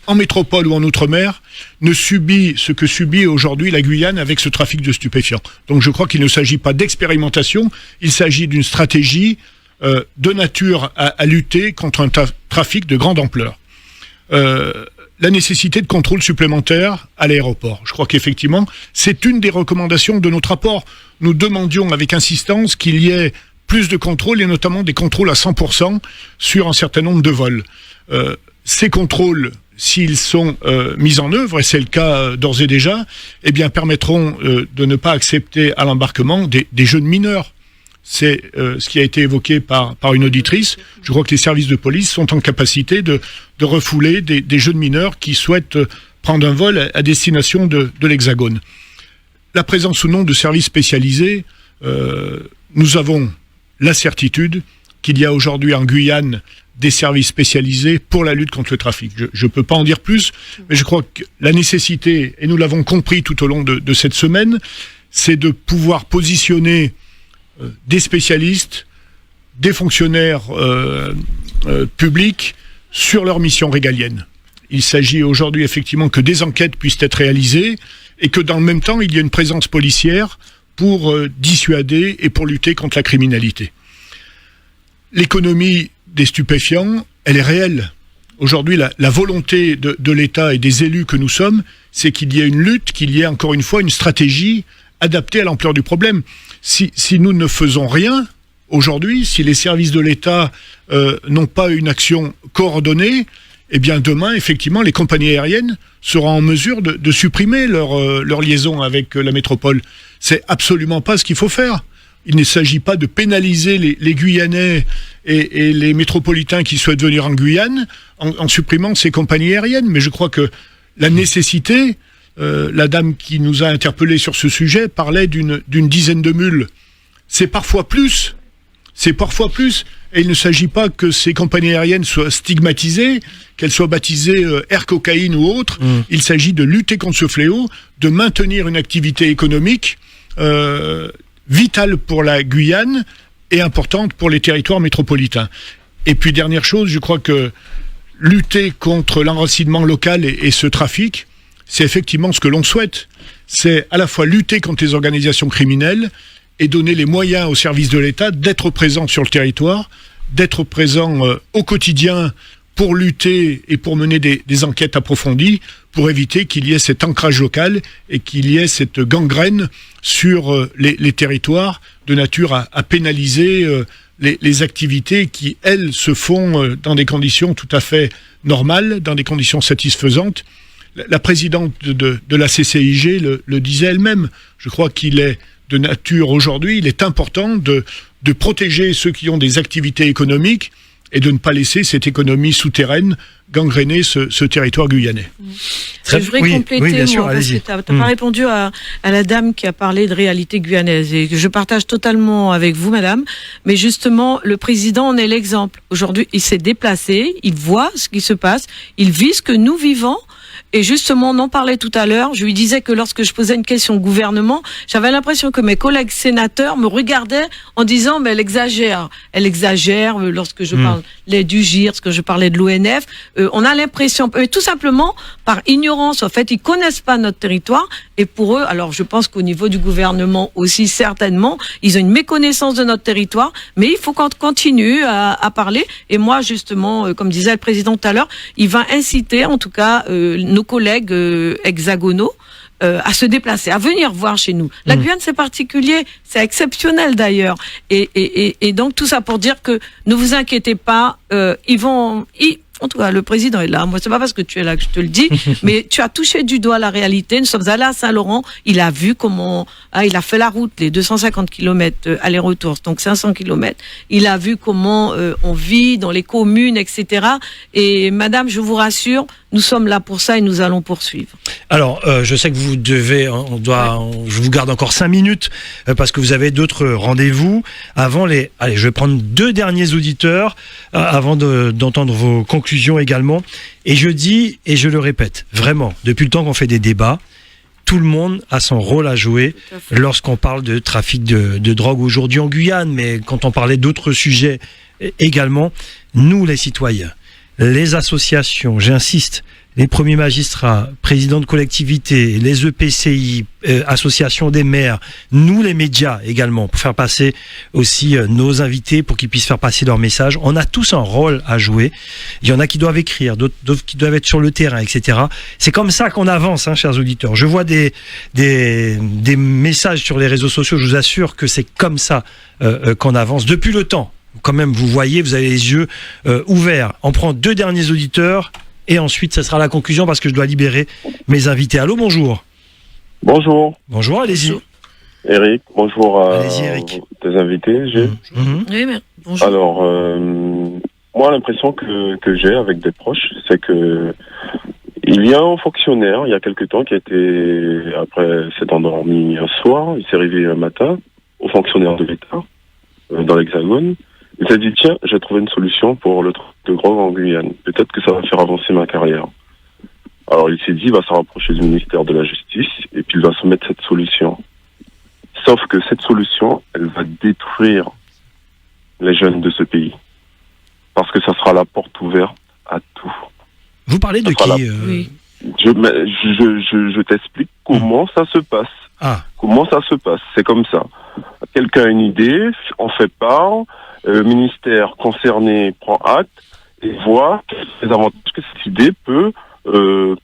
en métropole ou en outre-mer, ne subit ce que subit aujourd'hui la Guyane avec ce trafic de stupéfiants. Donc je crois qu'il ne s'agit pas d'expérimentation, il s'agit d'une stratégie de nature à lutter contre un trafic de grande ampleur. La nécessité de contrôle supplémentaire à l'aéroport. Je crois qu'effectivement, c'est une des recommandations de notre rapport. Nous demandions avec insistance qu'il y ait plus de contrôles et notamment des contrôles à 100% sur un certain nombre de vols. Ces contrôles, s'ils sont mis en œuvre, et c'est le cas d'ores et déjà, eh bien permettront de ne pas accepter à l'embarquement des jeunes mineurs. C'est ce qui a été évoqué par une auditrice. Je crois que les services de police sont en capacité de refouler des jeunes mineurs qui souhaitent prendre un vol à destination de l'Hexagone. La présence ou non de services spécialisés, nous avons la certitude qu'il y a aujourd'hui en Guyane des services spécialisés pour la lutte contre le trafic. Je ne peux pas en dire plus, mais je crois que la nécessité, et nous l'avons compris tout au long de cette semaine, c'est de pouvoir positionner des spécialistes, des fonctionnaires publics sur leur mission régalienne. Il s'agit aujourd'hui effectivement que des enquêtes puissent être réalisées et que dans le même temps, il y ait une présence policière pour dissuader et pour lutter contre la criminalité. L'économie des stupéfiants, elle est réelle. Aujourd'hui, la volonté de l'État et des élus que nous sommes, c'est qu'il y ait une lutte, qu'il y ait encore une fois une stratégie adaptée à l'ampleur du problème. Si nous ne faisons rien, aujourd'hui, si les services de l'État n'ont pas une action coordonnée, eh bien demain, effectivement, les compagnies aériennes seront en mesure de supprimer leur liaison avec la métropole. C'est absolument pas ce qu'il faut faire. Il ne s'agit pas de pénaliser les Guyanais et les métropolitains qui souhaitent venir en Guyane en supprimant ces compagnies aériennes. Mais je crois que la nécessité, la dame qui nous a interpellés sur ce sujet parlait d'une dizaine de mules. C'est parfois plus. Et il ne s'agit pas que ces compagnies aériennes soient stigmatisées, qu'elles soient baptisées Air Cocaïne ou autres. Il s'agit de lutter contre ce fléau, de maintenir une activité économique vitale pour la Guyane et importante pour les territoires métropolitains. Et puis dernière chose, je crois que lutter contre l'enracinement local et ce trafic, c'est effectivement ce que l'on souhaite. C'est à la fois lutter contre les organisations criminelles et donner les moyens aux services de l'État d'être présents sur le territoire, d'être présents au quotidien pour lutter et pour mener des enquêtes approfondies, pour éviter qu'il y ait cet ancrage local et qu'il y ait cette gangrène sur les territoires de nature à pénaliser les activités qui, elles, se font dans des conditions tout à fait normales, dans des conditions satisfaisantes. La présidente de la CCIG le disait elle-même. Je crois qu'il est de nature aujourd'hui, il est important de protéger ceux qui ont des activités économiques et de ne pas laisser cette économie souterraine gangréner ce territoire guyanais. Je voudrais compléter, bien sûr, parce que tu n'as pas répondu à la dame qui a parlé de réalité guyanaise, et que je partage totalement avec vous, madame, mais justement, le président en est l'exemple. Aujourd'hui, il s'est déplacé, il voit ce qui se passe, il vit ce que nous vivons. Et justement, on en parlait tout à l'heure, je lui disais que lorsque je posais une question au gouvernement, j'avais l'impression que mes collègues sénateurs me regardaient en disant mais elle exagère lorsque je parlais du GIR, que je parlais de l'ONF, on a l'impression, tout simplement par ignorance, en fait, ils connaissent pas notre territoire, et pour eux, alors je pense qu'au niveau du gouvernement aussi, certainement, ils ont une méconnaissance de notre territoire, mais il faut qu'on continue à parler, et moi, justement, comme disait le président tout à l'heure, il va inciter, en tout cas, nos collègues hexagonaux à se déplacer, à venir voir chez nous. La Guyane, c'est particulier, c'est exceptionnel d'ailleurs. Et donc tout ça pour dire que ne vous inquiétez pas, en tout cas, le président est là. Moi, c'est pas parce que tu es là que je te le dis, mais tu as touché du doigt la réalité. Nous sommes allés à Saint-Laurent. Il a vu comment, il a fait la route, les 250 km aller-retour, donc 500 km. Il a vu comment on vit dans les communes, etc. Et madame, je vous rassure, nous sommes là pour ça et nous allons poursuivre. Alors, je sais que vous devez, je vous garde encore 5 minutes parce que vous avez d'autres rendez-vous avant allez, je vais prendre 2 derniers auditeurs avant d'entendre vos conclusions également. Et je dis, et je le répète, vraiment, depuis le temps qu'on fait des débats, tout le monde a son rôle à jouer lorsqu'on parle de trafic de drogue aujourd'hui en Guyane, mais quand on parlait d'autres sujets également, nous les citoyens, les associations, j'insiste, les premiers magistrats, présidents de collectivités, les EPCI, associations des maires, nous les médias également, pour faire passer aussi nos invités, pour qu'ils puissent faire passer leur message. On a tous un rôle à jouer. Il y en a qui doivent écrire, d'autres qui doivent être sur le terrain, etc. C'est comme ça qu'on avance, chers auditeurs. Je vois des messages sur les réseaux sociaux, je vous assure que c'est comme ça qu'on avance depuis le temps. Quand même, vous voyez, vous avez les yeux ouverts. On prend 2 derniers auditeurs et ensuite, ça sera la conclusion parce que je dois libérer mes invités. Allô, bonjour. Bonjour. Bonjour, allez-y. Eric, bonjour à Eric. tes invités. Oui, mais bonjour. Alors, moi, l'impression que j'ai avec des proches, c'est que il y a un fonctionnaire, il y a quelque temps, qui a été, après s'est endormi un soir, il s'est réveillé un matin, au fonctionnaire de l'État, dans l'Hexagone, Il s'est dit, tiens, j'ai trouvé une solution pour le trafic de drogue en Guyane. Peut-être que ça va faire avancer ma carrière. Alors il s'est dit, il va se rapprocher du ministère de la Justice et puis il va soumettre cette solution. Sauf que cette solution, elle va détruire les jeunes de ce pays. Parce que ça sera la porte ouverte à tout. Vous parlez de qui Oui. Je t'explique comment ça se passe. Comment ça se passe. C'est comme ça. Quelqu'un a une idée, en fait part, le ministère concerné prend acte et voit les avantages que cette idée peut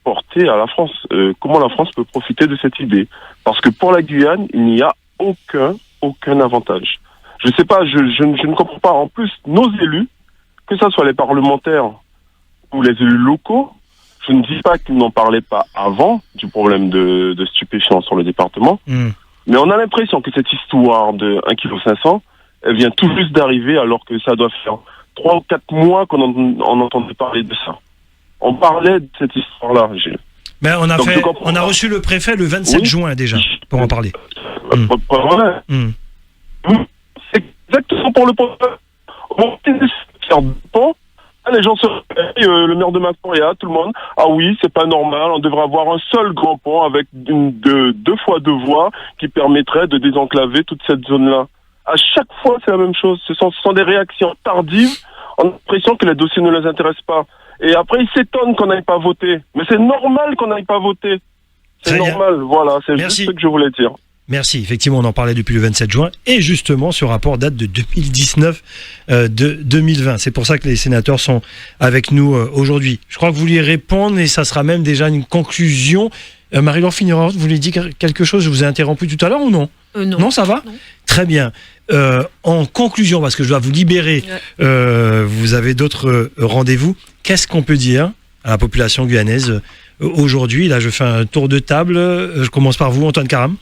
porter à la France. Comment la France peut profiter de cette idée. Parce que pour la Guyane, il n'y a aucun avantage. Je sais pas, je ne comprends pas. En plus, nos élus, que ce soit les parlementaires ou les élus locaux, je ne dis pas qu'ils n'en parlaient pas avant du problème de stupéfiants sur le département, mais on a l'impression que cette histoire de 1,5 kg, elle vient tout juste d'arriver alors que ça doit faire 3 ou 4 mois qu'on en entendait parler de ça. On parlait de cette histoire-là, Gilles. Mais on a reçu le préfet le 27 juin déjà, pour en parler. C'est exactement pour le problème. Les gens se réveillent, le maire de Macquarie, tout le monde. Ah oui, c'est pas normal, on devrait avoir un seul grand pont avec deux fois 2 voies qui permettrait de désenclaver toute cette zone-là. À chaque fois, c'est la même chose. Ce sont des réactions tardives. On a l'impression que les dossiers ne les intéressent pas. Et après, ils s'étonnent qu'on n'aille pas voter. Mais c'est normal qu'on n'aille pas voter. C'est normal, voilà, c'est juste ce que je voulais dire. Merci, effectivement, on en parlait depuis le 27 juin et justement ce rapport date de 2019 de 2020. C'est pour ça que les sénateurs sont avec nous aujourd'hui. Je crois que vous vouliez répondre et ça sera même déjà une conclusion. Marie-Laure Figneroy, vous voulez dire quelque chose? Je vous ai interrompu tout à l'heure ou non? Non. Non, ça va? Non. Très bien. En conclusion, parce que je dois vous libérer, vous avez d'autres rendez-vous. Qu'est-ce qu'on peut dire à la population guyanaise aujourd'hui? Là, je fais un tour de table. Je commence par vous, Antoine Karam.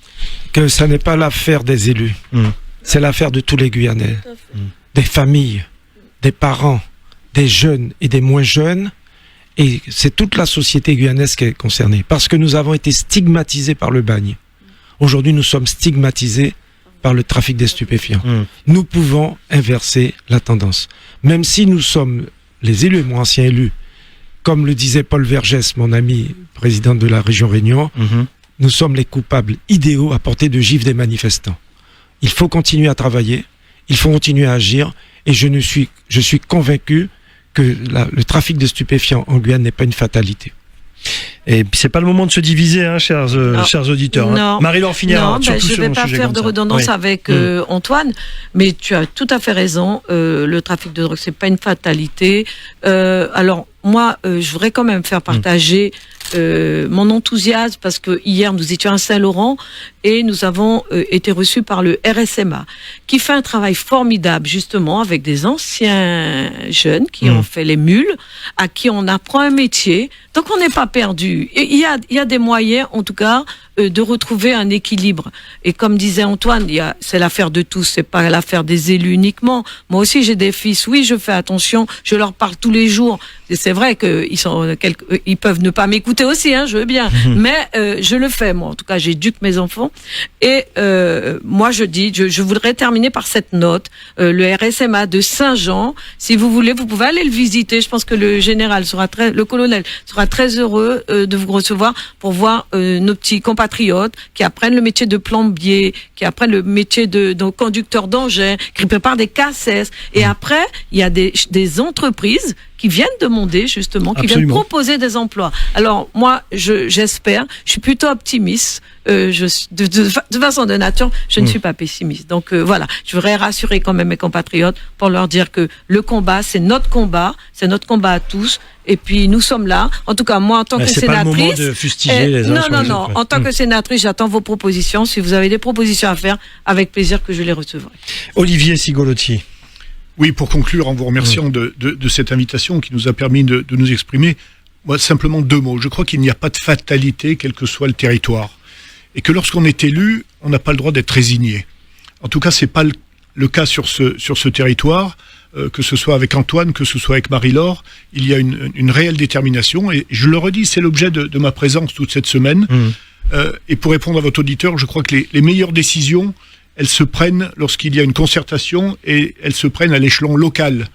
Que ça n'est pas l'affaire des élus. C'est l'affaire de tous les Guyanais. Des familles, des parents, des jeunes et des moins jeunes. Et c'est toute la société guyanaise qui est concernée. Parce que nous avons été stigmatisés par le bagne. Aujourd'hui, nous sommes stigmatisés par le trafic des stupéfiants. Nous pouvons inverser la tendance. Même si nous sommes, les élus, moi ancien élu, comme le disait Paul Vergès, mon ami président de la région Réunion, nous sommes les coupables idéaux à portée de gifle des manifestants. Il faut continuer à travailler, il faut continuer à agir, et je suis convaincu que le trafic de stupéfiants en Guyane n'est pas une fatalité. Et c'est pas le moment de se diviser, hein, chers auditeurs. Non. Marie-Laure Figneroy, je ne vais pas faire de redondance avec Antoine, mais tu as tout à fait raison. Le trafic de drogue, c'est pas une fatalité. Alors moi, je voudrais quand même faire partager mon enthousiasme parce que hier nous étions à Saint-Laurent et nous avons été reçus par le RSMA qui fait un travail formidable justement avec des anciens jeunes qui ont fait les mules, à qui on apprend un métier. Donc on n'est pas perdu. Il y a des moyens en tout cas de retrouver un équilibre. Et comme disait Antoine, c'est l'affaire de tous, c'est pas l'affaire des élus uniquement. Moi aussi j'ai des fils, oui je fais attention, je leur parle tous les jours. Et c'est vrai qu'ils peuvent ne pas m'écouter aussi, hein, je veux bien, mais je le fais moi. En tout cas j'éduque mes enfants. Et moi je voudrais terminer par cette note. Le RSMA de Saint-Jean, si vous voulez, vous pouvez aller le visiter. Je pense que le colonel sera très heureux de vous recevoir pour voir nos petits compatriotes qui apprennent le métier de plombier, qui apprennent le métier de conducteur d'engin, qui préparent des cassettes. Et après, il y a des entreprises qui viennent demander justement, qui viennent proposer des emplois. Alors moi, j'espère, je suis plutôt optimiste. De façon de nature, je ne suis pas pessimiste. Donc voilà, je voudrais rassurer quand même mes compatriotes pour leur dire que le combat, c'est notre combat à tous. Et puis nous sommes là. En tout cas, moi en tant que sénatrice, c'est pas le moment de fustiger les uns sur les autres. En tant que sénatrice, j'attends vos propositions. Si vous avez des propositions à faire, avec plaisir que je les recevrai. Olivier Sigolotti. Oui, pour conclure, en vous remerciant de cette invitation qui nous a permis de nous exprimer, moi, simplement 2 mots. Je crois qu'il n'y a pas de fatalité, quel que soit le territoire. Et que lorsqu'on est élu, on n'a pas le droit d'être résigné. En tout cas, c'est pas le cas sur ce territoire, que ce soit avec Antoine, que ce soit avec Marie-Laure. Il y a une réelle détermination. Et je le redis, c'est l'objet de ma présence toute cette semaine. Et pour répondre à votre auditeur, je crois que les meilleures décisions, elles se prennent lorsqu'il y a une concertation et elles se prennent à l'échelon local.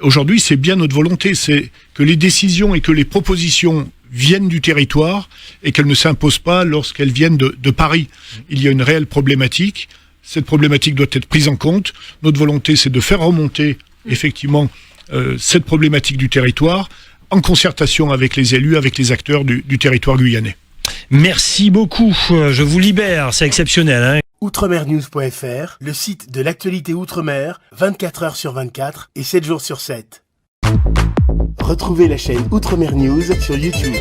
Aujourd'hui, c'est bien notre volonté, c'est que les décisions et que les propositions viennent du territoire et qu'elles ne s'imposent pas lorsqu'elles viennent de Paris. Il y a une réelle problématique. Cette problématique doit être prise en compte. Notre volonté, c'est de faire remonter effectivement cette problématique du territoire en concertation avec les élus, avec les acteurs du territoire guyanais. Merci beaucoup. Je vous libère, c'est exceptionnel. Hein. Outremernews.fr, le site de l'actualité Outre-mer, 24 heures sur 24 et 7 jours sur 7. Retrouvez la chaîne Outremer News sur YouTube.